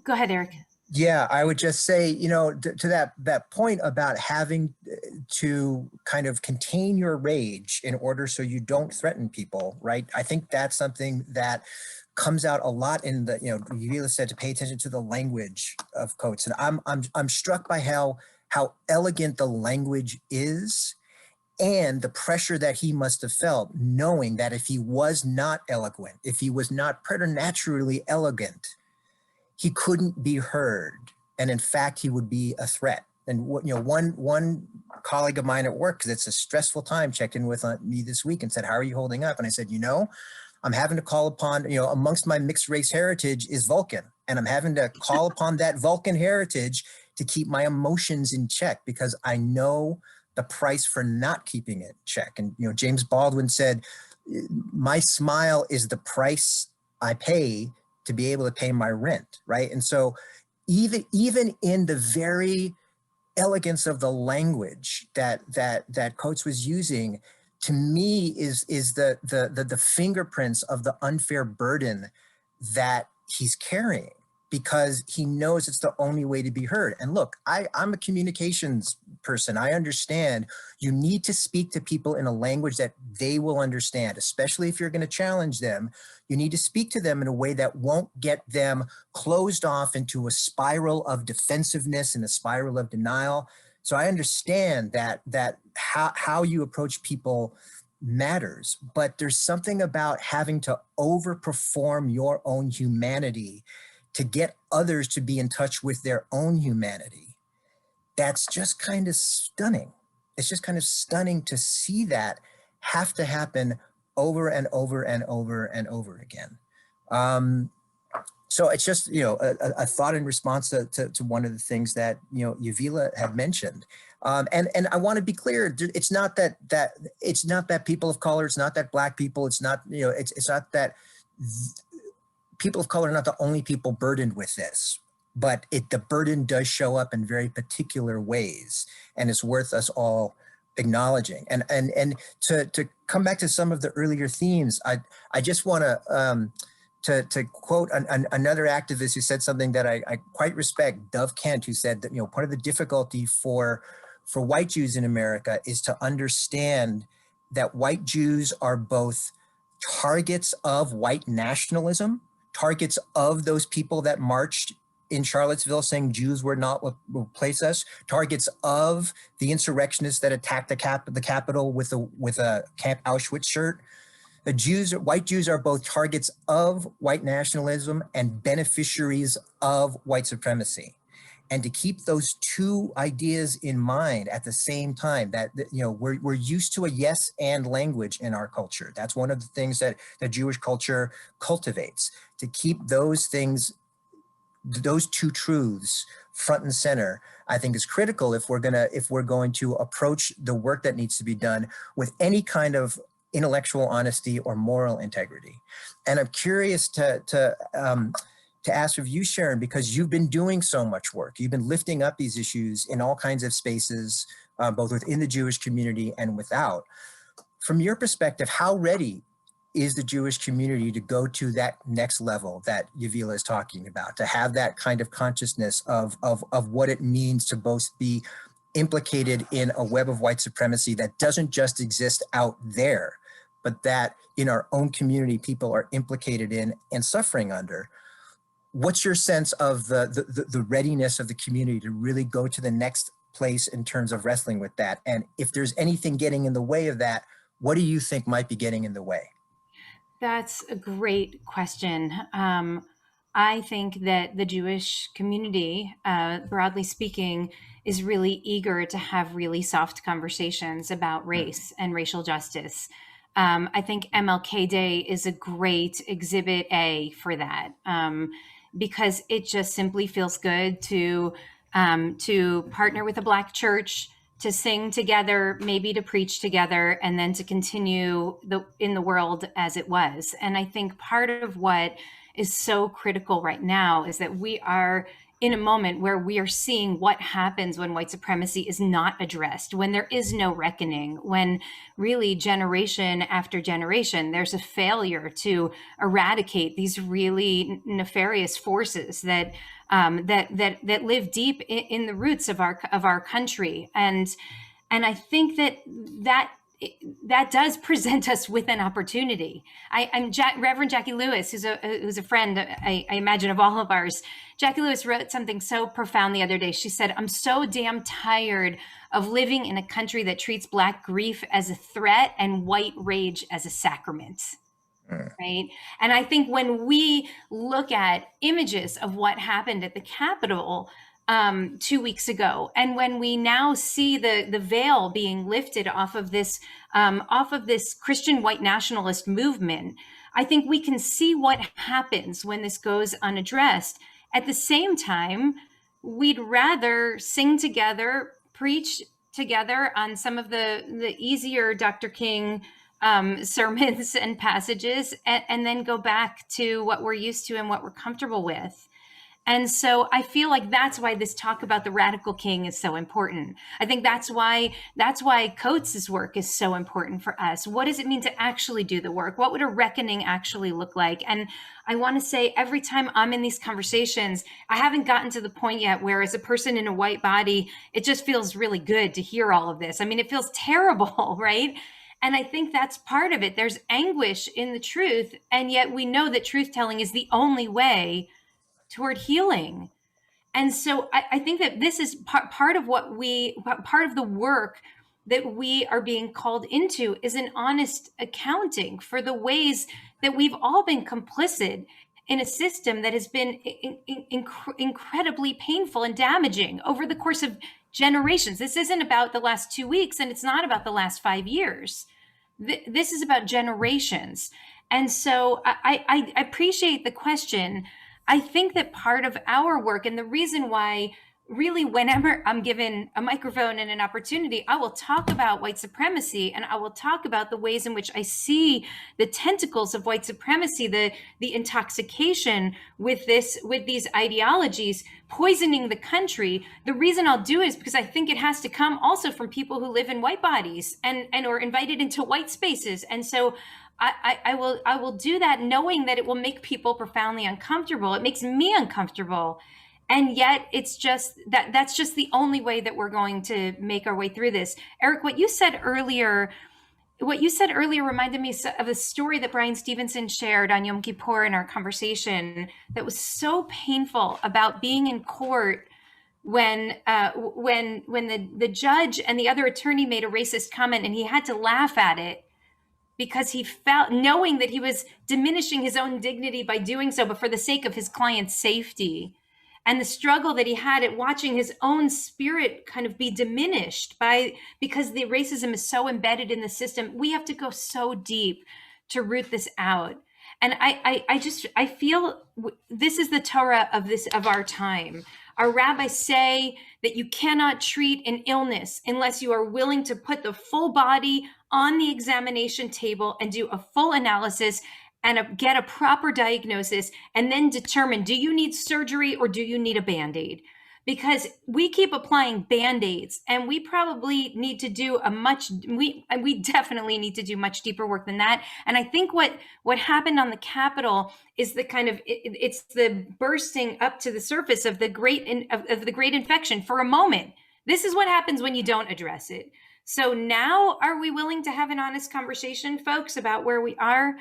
Go ahead, Eric. Yeah, I would just say, to that point about having to kind of contain your rage in order so you don't threaten people, right? I think that's something that comes out a lot in the, Yavilah said to pay attention to the language of Coates, and I'm struck by how elegant the language is, and the pressure that he must have felt, knowing that if he was not eloquent, if he was not preternaturally elegant, he couldn't be heard, and in fact, he would be a threat. And one colleague of mine at work, because it's a stressful time, checked in with me this week and said, "How are you holding up?" And I said, I'm having to call upon, amongst my mixed race heritage is Vulcan. And I'm having to call upon that Vulcan heritage to keep my emotions in check, because I know the price for not keeping it in check. And, James Baldwin said, my smile is the price I pay to be able to pay my rent, right? And so even in the very elegance of the language that Coates was using, to me is the fingerprints of the unfair burden that he's carrying, because he knows it's the only way to be heard. And look, I'm a communications person. I understand you need to speak to people in a language that they will understand, especially if you're going to challenge them. You need to speak to them in a way that won't get them closed off into a spiral of defensiveness and a spiral of denial. So I understand that how you approach people matters, but there's something about having to overperform your own humanity to get others to be in touch with their own humanity. That's just kind of stunning. It's just kind of stunning to see that have to happen over and over and over and over again. So it's just, a thought in response to one of the things that, Yavilah had mentioned. And I want to be clear, it's not that people of color, it's not that Black people, it's not, it's not that people of color are not the only people burdened with this, but the burden does show up in very particular ways, and it's worth us all acknowledging. And to come back to some of the earlier themes, I just want to quote another activist who said something that I quite respect, Dove Kent, who said that, part of the difficulty for white Jews in America is to understand that white Jews are both targets of white nationalism, targets of those people that marched in Charlottesville saying Jews were not what will replace us, targets of the insurrectionists that attacked the Capitol with a Camp Auschwitz shirt. White Jews are both targets of white nationalism and beneficiaries of white supremacy. And to keep those two ideas in mind at the same time, that we're used to a yes and language in our culture. That's one of the things that the Jewish culture cultivates. To keep those things, those two truths front and center, I think is critical if we're going to approach the work that needs to be done with any kind of intellectual honesty or moral integrity. And I'm curious to ask of you, Sharon, because you've been doing so much work. You've been lifting up these issues in all kinds of spaces, both within the Jewish community and without. From your perspective, how ready is the Jewish community to go to that next level that Yavilah is talking about, to have that kind of consciousness of what it means to both be implicated in a web of white supremacy that doesn't just exist out there, but that in our own community, people are implicated in and suffering under? What's your sense of the readiness of the community to really go to the next place in terms of wrestling with that? And if there's anything getting in the way of that, what do you think might be getting in the way? That's a great question. I think that the Jewish community, broadly speaking, is really eager to have really soft conversations about race and racial justice. I think MLK Day is a great exhibit A for that, because it just simply feels good to partner with a Black church, to sing together, maybe to preach together, and then to continue in the world as it was. And I think part of what is so critical right now is that we are in a moment where we are seeing what happens when white supremacy is not addressed, when there is no reckoning, when really generation after generation, there's a failure to eradicate these really nefarious forces that live deep in the roots of our country. And I think that does present us with an opportunity. I'm Reverend Jackie Lewis, who's a friend, I imagine, of all of ours. Jackie Lewis wrote something so profound the other day. She said, "I'm so damn tired of living in a country that treats Black grief as a threat and white rage as a sacrament." Right. And I think when we look at images of what happened at the Capitol 2 weeks ago, and when we now see the veil being lifted off of this off of this Christian white nationalist movement. I think we can see what happens when this goes unaddressed. At the same time, we'd rather sing together, preach together on some of the easier Dr. King sermons and passages, and then go back to what we're used to and what we're comfortable with. And so I feel like that's why this talk about the radical king is so important. I think that's why Coates's work is so important for us. What does it mean to actually do the work? What would a reckoning actually look like? And I want to say every time I'm in these conversations, I haven't gotten to the point yet where as a person in a white body, it just feels really good to hear all of this. I mean, it feels terrible, right? And I think that's part of it. There's anguish in the truth. And yet we know that truth telling is the only way toward healing. And so I think that this is part of part of the work that we are being called into is an honest accounting for the ways that we've all been complicit in a system that has been incredibly painful and damaging over the course of generations. This isn't about the last 2 weeks, and it's not about the last 5 years. This is about generations. And so I appreciate the question. I think that part of our work, and the reason why really whenever I'm given a microphone and an opportunity, I will talk about white supremacy, and I will talk about the ways in which I see the tentacles of white supremacy, the intoxication with these ideologies poisoning the country. The reason I'll do it is because I think it has to come also from people who live in white bodies and or invited into white spaces. And so I will do that knowing that it will make people profoundly uncomfortable. It makes me uncomfortable. And yet it's just that's just the only way that we're going to make our way through this. Eric, what you said earlier reminded me of a story that Brian Stevenson shared on Yom Kippur in our conversation that was so painful about being in court when the judge and the other attorney made a racist comment and he had to laugh at it because he felt, knowing that he was diminishing his own dignity by doing so, but for the sake of his client's safety. And the struggle that he had at watching his own spirit kind of be diminished because the racism is so embedded in the system. We have to go so deep to root this out. And I feel this is the Torah of our time. Our rabbis say that you cannot treat an illness unless you are willing to put the full body on the examination table and do a full analysis and get a proper diagnosis and then determine, do you need surgery or do you need a Band-Aid? Because we keep applying Band-Aids and we probably need to do we definitely need to do much deeper work than that. And I think what happened on the Capitol is the kind of, it's the bursting up to the surface of the great infection for a moment. This is what happens when you don't address it. So now are we willing to have an honest conversation, folks, about where we are?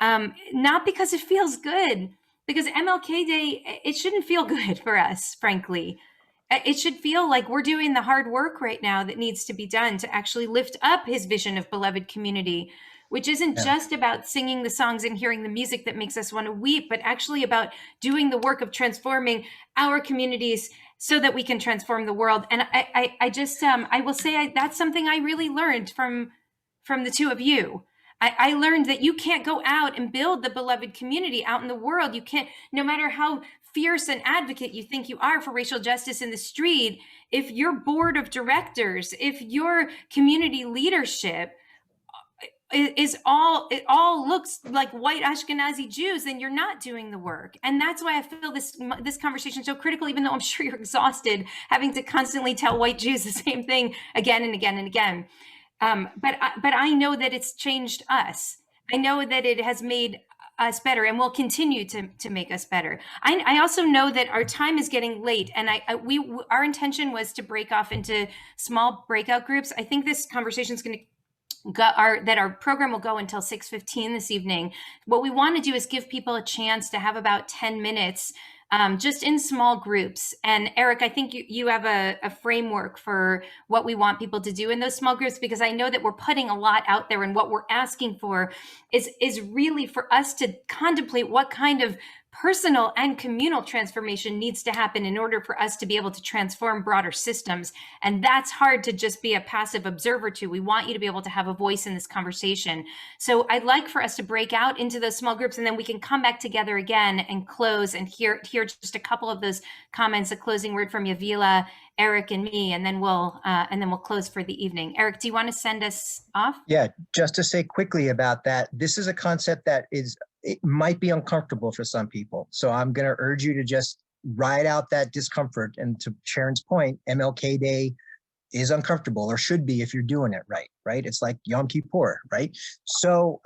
Not because it feels good, because MLK Day, it shouldn't feel good for us, frankly. It should feel like we're doing the hard work right now that needs to be done to actually lift up his vision of beloved community, which isn't just about singing the songs and hearing the music that makes us want to weep, but actually about doing the work of transforming our communities so that we can transform the world. And I will say that's something I really learned from the two of you. I learned that you can't go out and build the beloved community out in the world. You can't, no matter how fierce an advocate you think you are for racial justice in the street, if your board of directors, if your community leadership it all looks like white Ashkenazi Jews, then you're not doing the work. And that's why I feel this conversation so critical, even though I'm sure you're exhausted having to constantly tell white Jews the same thing again and again and again. But I know that it's changed us. I know that it has made us better and will continue to make us better. I also know that our time is getting late, and our intention was to break off into small breakout groups. I think this conversation is going to our program will go until 6:15 this evening. What we want to do is give people a chance to have about 10 minutes just in small groups. And Eric, I think you have a framework for what we want people to do in those small groups, because I know that we're putting a lot out there, and what we're asking for is really for us to contemplate what kind of personal and communal transformation needs to happen in order for us to be able to transform broader systems. And that's hard to just be a passive observer to. We want you to be able to have a voice in this conversation. So I'd like for us to break out into those small groups, and then we can come back together again and close and hear just a couple of those comments, a closing word from Yavilah, Eric, and me, and then we'll close for the evening. Eric, do you want to send us off? Yeah, just to say quickly about that, this is a concept that it might be uncomfortable for some people. So I'm going to urge you to just ride out that discomfort. And to Sharon's point, MLK Day is uncomfortable, or should be if you're doing it right? It's like Yom Kippur, right? So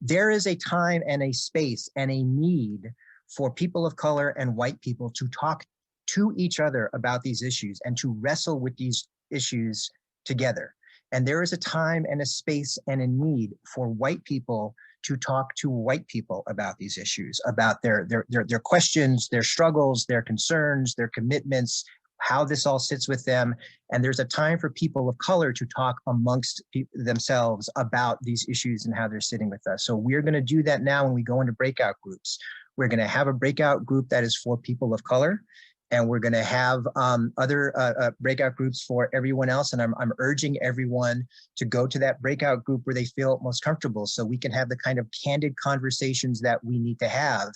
there is a time and a space and a need for people of color and white people to talk to each other about these issues and to wrestle with these issues together. And there is a time and a space and a need for white people to talk to white people about these issues, about their questions, their struggles, their concerns, their commitments, how this all sits with them. And there's a time for people of color to talk amongst themselves about these issues and how they're sitting with us. So we're going to do that now when we go into breakout groups. We're going to have a breakout group that is for people of color. And we're going to have other breakout groups for everyone else. And I'm urging everyone to go to that breakout group where they feel most comfortable, so we can have the kind of candid conversations that we need to have.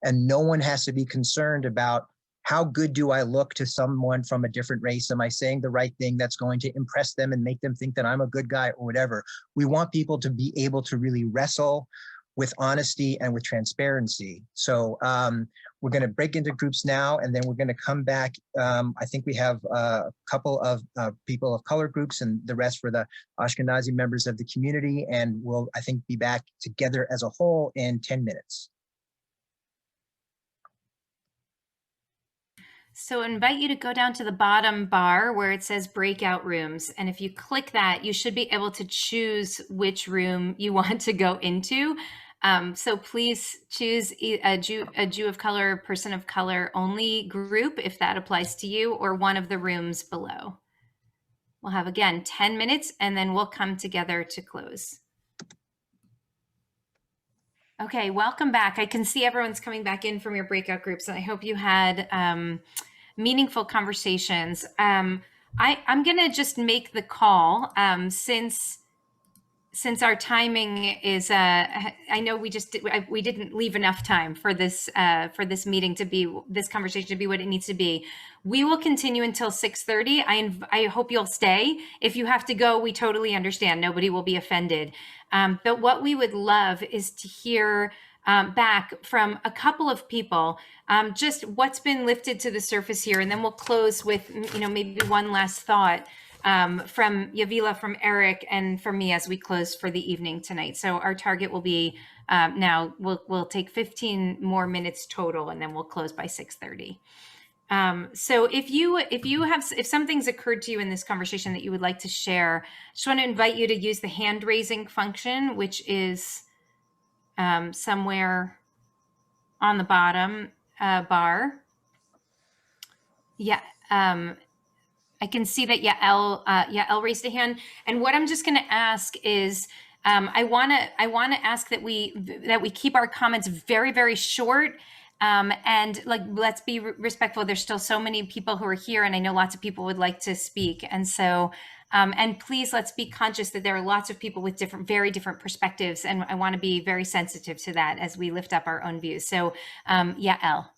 And no one has to be concerned about, how good do I look to someone from a different race? Am I saying the right thing that's going to impress them and make them think that I'm a good guy or whatever? We want people to be able to really wrestle with honesty and with transparency. So we're going to break into groups now, and then we're going to come back. I think we have a couple of people of color groups, and the rest for the Ashkenazi members of the community. And we'll, I think, be back together as a whole in 10 minutes. So I invite you to go down to the bottom bar where it says Breakout Rooms. And if you click that, you should be able to choose which room you want to go into. So please choose a Jew of color, person of color only group, if that applies to you, or one of the rooms below. We'll have, again, 10 minutes, and then we'll come together to close. Okay, welcome back. I can see everyone's coming back in from your breakout groups, and I hope you had meaningful conversations. I'm going to just make the call since our timing is. I know we didn't leave enough time for this meeting to be, this conversation to be what it needs to be. We will continue until 6:30. I hope you'll stay. If you have to go, we totally understand. Nobody will be offended. But what we would love is to hear back from a couple of people, just what's been lifted to the surface here. And then we'll close with, maybe one last thought from Yavilah, from Eric, and from me as we close for the evening tonight. So our target will be now, we'll take 15 more minutes total, and then we'll close by 6:30. So if something's occurred to you in this conversation that you would like to share, I just want to invite you to use the hand raising function, which is somewhere on the bottom bar. Yeah. I can see that Yael raised a hand. And what I'm just going to ask is, I want to ask that we keep our comments very, very short. And let's be respectful. There's still so many people who are here, and I know lots of people would like to speak. And so, and please, let's be conscious that there are lots of people with very different perspectives. And I want to be very sensitive to that as we lift up our own views. So, Yael.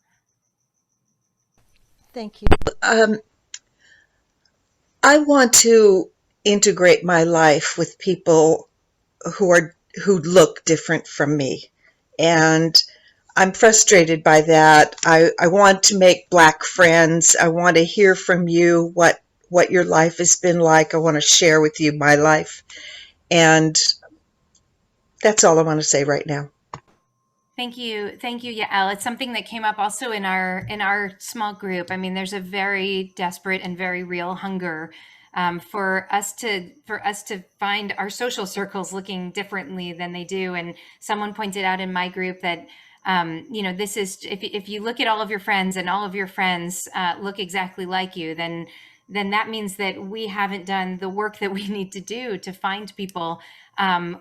Thank you. I want to integrate my life with people who look different from me. And I'm frustrated by that. I want to make Black friends. I want to hear from you what your life has been like. I want to share with you my life. And that's all I want to say right now. Thank you, Yael. It's something that came up also in our small group. I mean, there's a very desperate and very real hunger for us to find our social circles looking differently than they do. And someone pointed out in my group that this is, if you look at all of your friends and all of your friends look exactly like you, then then that means that we haven't done the work that we need to do to find people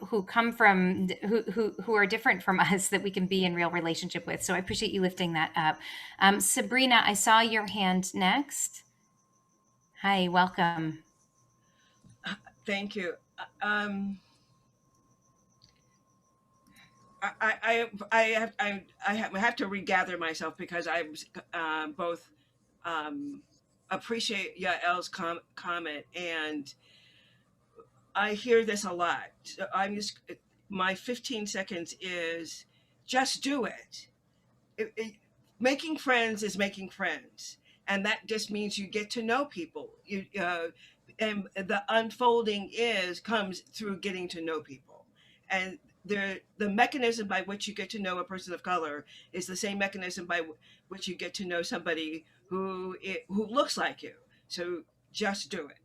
who come from, who are different from us, that we can be in real relationship with. So I appreciate you lifting that up. Sabrina, I saw your hand next. Hi, welcome. Thank you. I have to regather myself because I both appreciate Yael's comment, and I hear this a lot. So my 15 seconds is just do it. Making friends is making friends, and that just means you get to know people. And the unfolding comes through getting to know people, and the mechanism by which you get to know a person of color is the same mechanism by which you get to know somebody who looks like you. So just do it.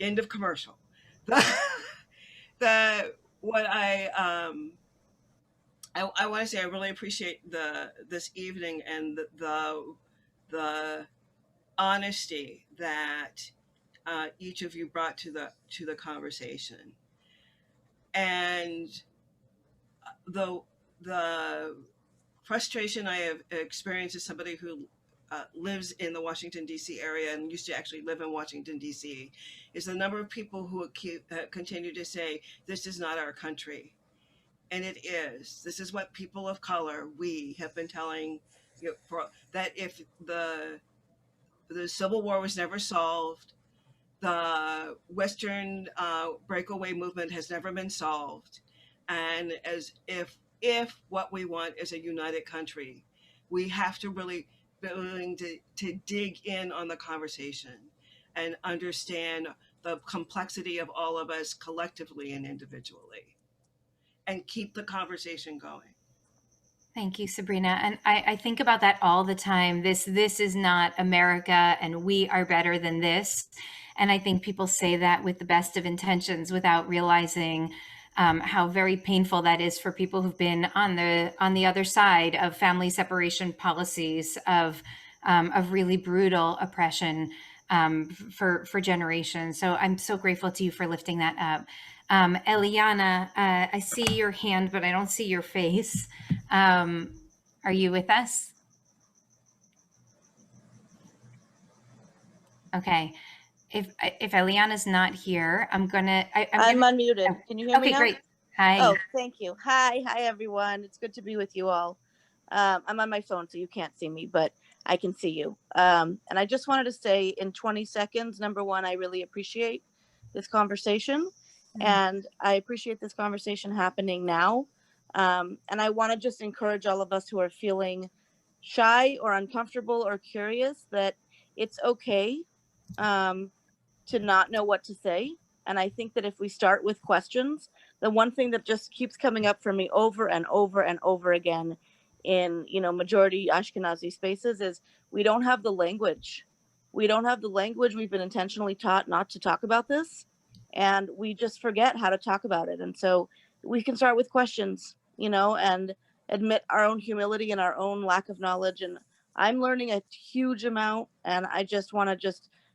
End of commercial. The what I want to say I really appreciate this evening and the honesty that each of you brought to the conversation, and the frustration I have experienced as somebody who lives in the Washington D.C. area and used to actually live in Washington D.C. is the number of people who continue to say this is not our country. And it is. This is what people of color, we have been telling you that if the Civil War was never solved, the Western breakaway movement has never been solved, and as if what we want is a united country, we have to really be willing to dig in on the conversation and understand the complexity of all of us collectively and individually, and keep the conversation going. Thank you, Sabrina. And I think about that all the time. This is not America, and we are better than this. And I think people say that with the best of intentions without realizing how very painful that is for people who've been on the other side of family separation policies, of really brutal oppression for generations. So I'm so grateful to you for lifting that up. Eliana, I see your hand, but I don't see your face. Are you with us? Okay. If Eliana's not here, I'm unmuted. Can you hear me now? Okay, great. Hi. Oh, thank you. Hi, everyone. It's good to be with you all. I'm on my phone, so you can't see me, but I can see you. And I just wanted to say in 20 seconds, number one, I really appreciate this conversation. And I appreciate this conversation happening now. And I want to just encourage all of us who are feeling shy or uncomfortable or curious that it's okay to not know what to say. And I think that if we start with questions, the one thing that just keeps coming up for me over and over and over again in, majority Ashkenazi spaces is we don't have the language. We don't have the language. We've been intentionally taught not to talk about this, and we just forget how to talk about it. And so we can start with questions, and admit our own humility and our own lack of knowledge. And I'm learning a huge amount, and I just want to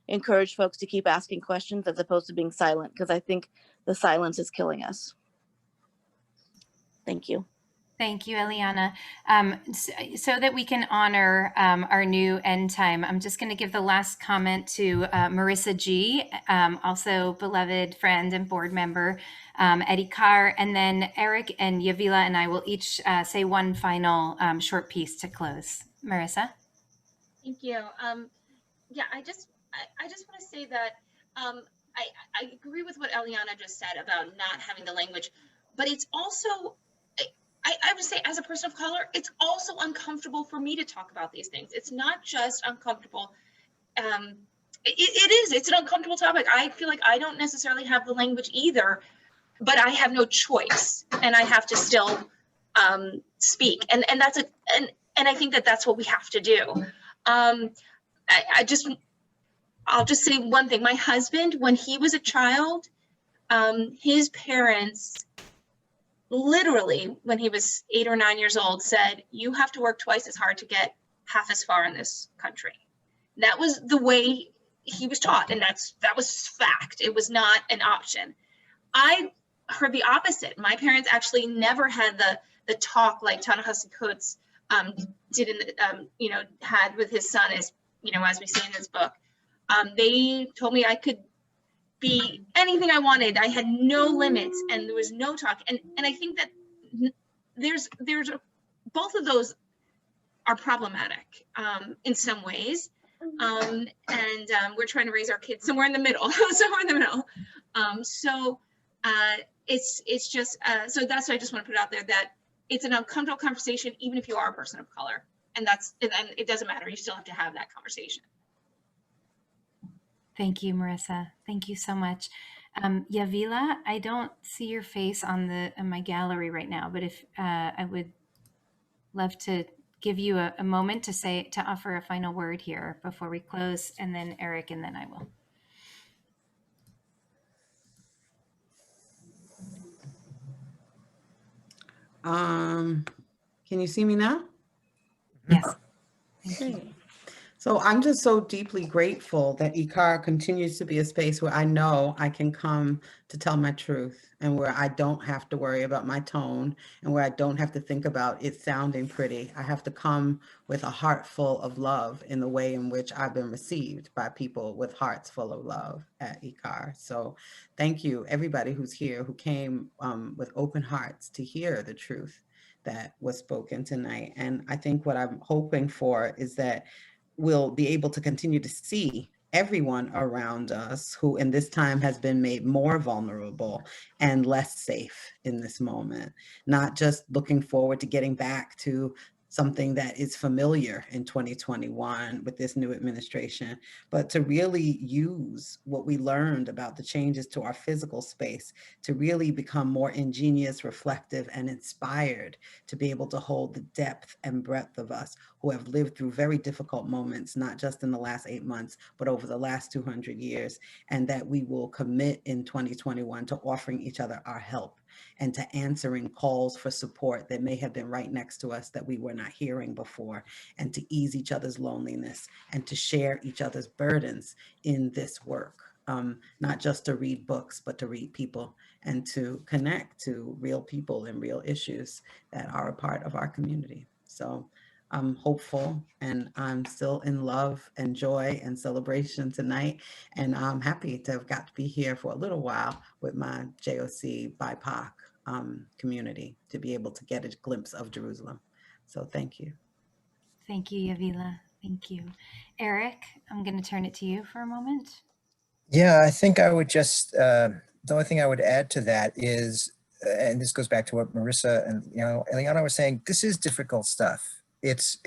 encourage folks to keep asking questions as opposed to being silent, because I think the silence is killing us. Thank you. Thank you, Eliana. So that we can honor our new end time, I'm just going to give the last comment to Marissa G., also beloved friend and board member, Eddie Carr, and then Eric and Yavilah and I will each say one final short piece to close. Marissa? Thank you. Yeah, I just want to say that I agree with what Eliana just said about not having the language, but it's also, I would say as a person of color, it's also uncomfortable for me to talk about these things. It's not just uncomfortable. It's an uncomfortable topic. I feel like I don't necessarily have the language either, but I have no choice, and I have to still speak. And I think that that's what we have to do. I'll just say one thing. My husband, when he was a child, his parents literally, when he was 8 or 9 years old, said, you have to work twice as hard to get half as far in this country. That was the way he was taught, and that was fact. It was not an option. I heard the opposite. My parents actually never had the talk like Ta-Nehisi Coates did had with his son, as we see in this book. They told me I could be anything I wanted. I had no limits, and there was no talk. And I think that there's both of those are problematic in some ways. And we're trying to raise our kids somewhere in the middle. It's just so that's why I just want to put it out there, that it's an uncomfortable conversation, even if you are a person of color, and it doesn't matter. You still have to have that conversation. Thank you, Marissa. Thank you so much. Yavilah, I don't see your face on my gallery right now, but if I would love to give you a moment to offer a final word here before we close, and then Eric, and then I will. Can you see me now? Yes. Thank you. So I'm just so deeply grateful that ICAR continues to be a space where I know I can come to tell my truth, and where I don't have to worry about my tone, and where I don't have to think about it sounding pretty. I have to come with a heart full of love in the way in which I've been received by people with hearts full of love at ICAR. So thank you, everybody who's here, who came with open hearts to hear the truth that was spoken tonight. And I think what I'm hoping for is that we'll be able to continue to see everyone around us who in this time has been made more vulnerable and less safe in this moment, not just looking forward to getting back to something that is familiar in 2021 with this new administration, but to really use what we learned about the changes to our physical space to really become more ingenious, reflective, and inspired to be able to hold the depth and breadth of us who have lived through very difficult moments, not just in the last 8 months, but over the last 200 years, and that we will commit in 2021 to offering each other our help and to answering calls for support that may have been right next to us that we were not hearing before, and to ease each other's loneliness and to share each other's burdens in this work. Not just to read books, but to read people and to connect to real people and real issues that are a part of our community. So I'm hopeful, and I'm still in love and joy and celebration tonight. And I'm happy to have got to be here for a little while with my JOC BIPOC community to be able to get a glimpse of Jerusalem. So thank you. Thank you, Yavilah. Thank you. Eric, I'm going to turn it to you for a moment. Yeah, I think I would just, the only thing I would add to that is, and this goes back to what Marissa and Eliana was saying, this is difficult stuff. It's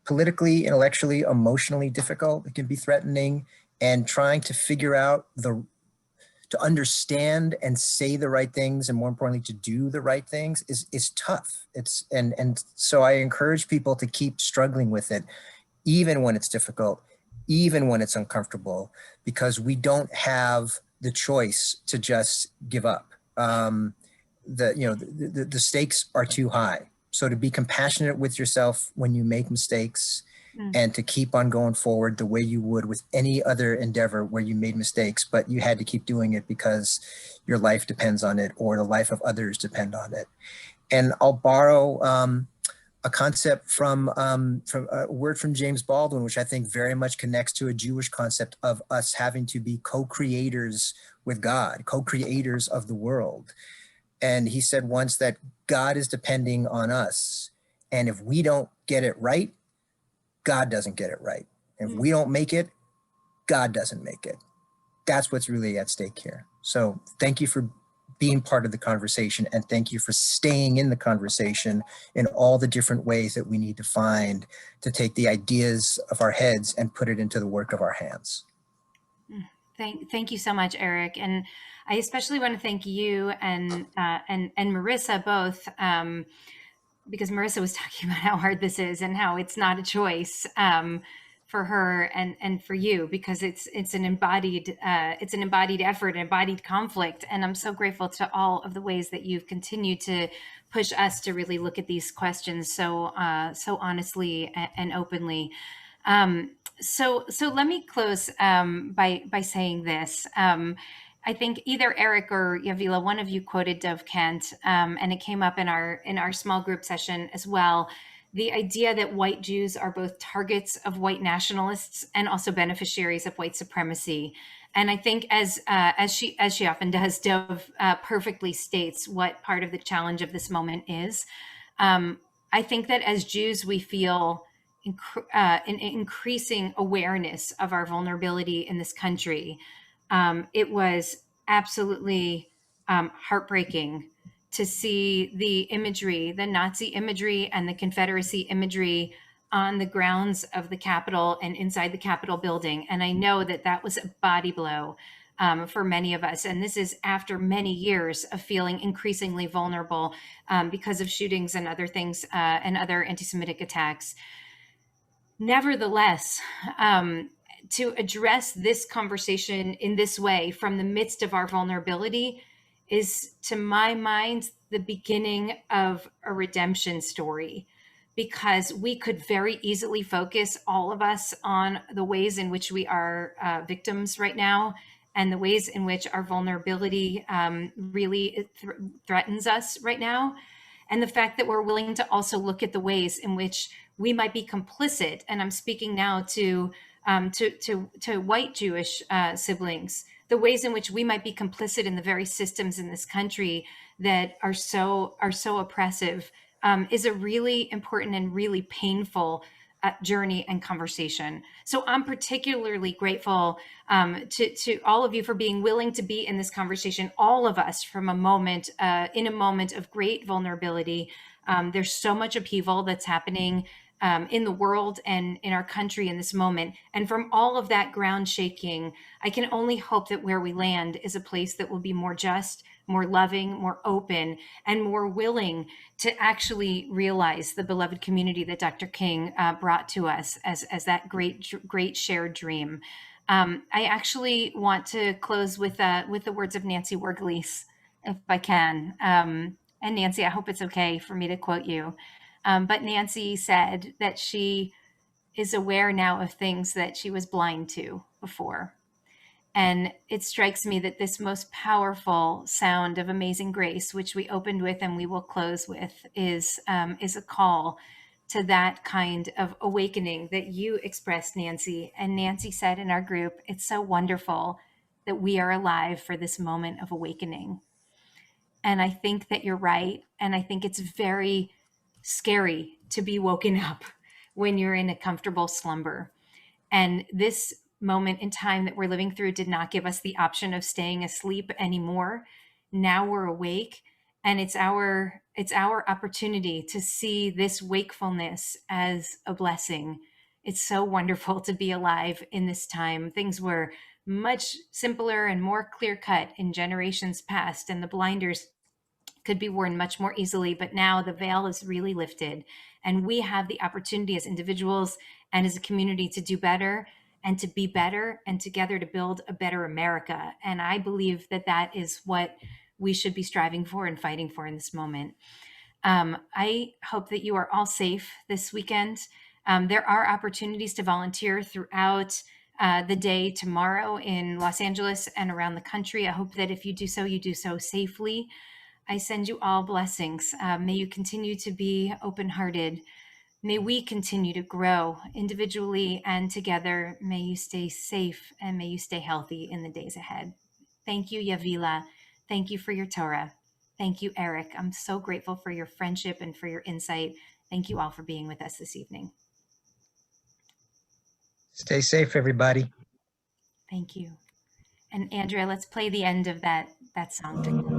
politically, intellectually, emotionally difficult. It can be threatening, and trying to figure out to understand and say the right things, and more importantly, to do the right things is tough. And so I encourage people to keep struggling with it, even when it's difficult, even when it's uncomfortable, because we don't have the choice to just give up. The stakes are too high. So to be compassionate with yourself when you make mistakes, and to keep on going forward the way you would with any other endeavor where you made mistakes, but you had to keep doing it because your life depends on it, or the life of others depend on it. And I'll borrow a concept from a word from James Baldwin, which I think very much connects to a Jewish concept of us having to be co-creators with God, co-creators of the world. And he said once that God is depending on us. And if we don't get it right, God doesn't get it right. If we don't make it, God doesn't make it. That's what's really at stake here. So thank you for being part of the conversation, and thank you for staying in the conversation in all the different ways that we need to find to take the ideas of our heads and put it into the work of our hands. Thank you so much, Eric. And I especially want to thank you and Marissa both, because Marissa was talking about how hard this is and how it's not a choice for her and for you, because it's an embodied effort, an embodied conflict. And I'm so grateful to all of the ways that you've continued to push us to really look at these questions so honestly and openly. So let me close by saying this. I think either Eric or Yavilah, one of you quoted Dove Kent, and it came up in our small group session as well. The idea that white Jews are both targets of white nationalists and also beneficiaries of white supremacy. And I think, as she often does, Dove perfectly states what part of the challenge of this moment is. I think that as Jews, we feel an increasing awareness of our vulnerability in this country. It was absolutely heartbreaking to see the imagery, the Nazi imagery and the Confederacy imagery on the grounds of the Capitol and inside the Capitol building. And I know that that was a body blow for many of us. And this is after many years of feeling increasingly vulnerable because of shootings and other things and other anti-Semitic attacks. Nevertheless, to address this conversation in this way from the midst of our vulnerability is, to my mind, the beginning of a redemption story, because we could very easily focus, all of us, on the ways in which we are victims right now and the ways in which our vulnerability really threatens us right now. And the fact that we're willing to also look at the ways in which we might be complicit, and I'm speaking now to white Jewish siblings, the ways in which we might be complicit in the very systems in this country that are so oppressive, is a really important and really painful journey and conversation. So I'm particularly grateful to all of you for being willing to be in this conversation, all of us, from a moment, in a moment of great vulnerability. There's so much upheaval that's happening in the world and in our country in this moment. And from all of that ground shaking, I can only hope that where we land is a place that will be more just, more loving, more open, and more willing to actually realize the beloved community that Dr. King brought to us as that great shared dream. I actually want to close with the words of Nancy Wergeles, if I can. And Nancy, I hope it's okay for me to quote you. But Nancy said that she is aware now of things that she was blind to before. And it strikes me that this most powerful sound of Amazing Grace, which we opened with and we will close with, is a call to that kind of awakening that you expressed, Nancy. And Nancy said in our group, it's so wonderful that we are alive for this moment of awakening. And I think that you're right. And I think it's very scary to be woken up when you're in a comfortable slumber. And this moment in time that we're living through did not give us the option of staying asleep anymore. Now we're awake, and it's our opportunity to see this wakefulness as a blessing. It's so wonderful to be alive in this time. Things were much simpler and more clear-cut in generations past, and the blinders could be worn much more easily, but now the veil is really lifted, and we have the opportunity as individuals and as a community to do better and to be better, and together to build a better America. And I believe that that is what we should be striving for and fighting for in this moment. I hope that you are all safe this weekend. There are opportunities to volunteer throughout the day tomorrow in Los Angeles and around the country. I hope that if you do so, you do so safely. I send you all blessings. May you continue to be open-hearted. May we continue to grow individually and together. May you stay safe and may you stay healthy in the days ahead. Thank you, Yavilah. Thank you for your Torah. Thank you, Eric. I'm so grateful for your friendship and for your insight. Thank you all for being with us this evening. Stay safe, everybody. Thank you. And Andrea, let's play the end of that song.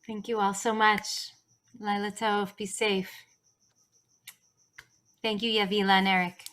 Thank you all so much. Lila Tov, be safe. Thank you, Yavilah and Eric.